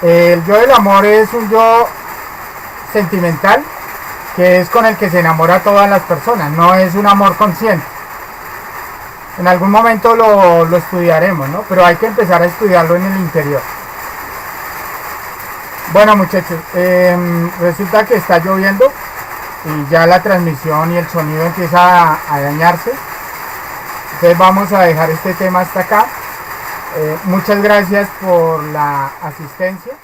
El yo del amor es un yo sentimental, que es con el que se enamora a todas las personas, no es un amor consciente. En algún momento lo estudiaremos, ¿no? Pero hay que empezar a estudiarlo en el interior. Bueno, muchachos, resulta que está lloviendo y ya la transmisión y el sonido empieza a dañarse. Entonces vamos a dejar este tema hasta acá. Muchas gracias por la asistencia.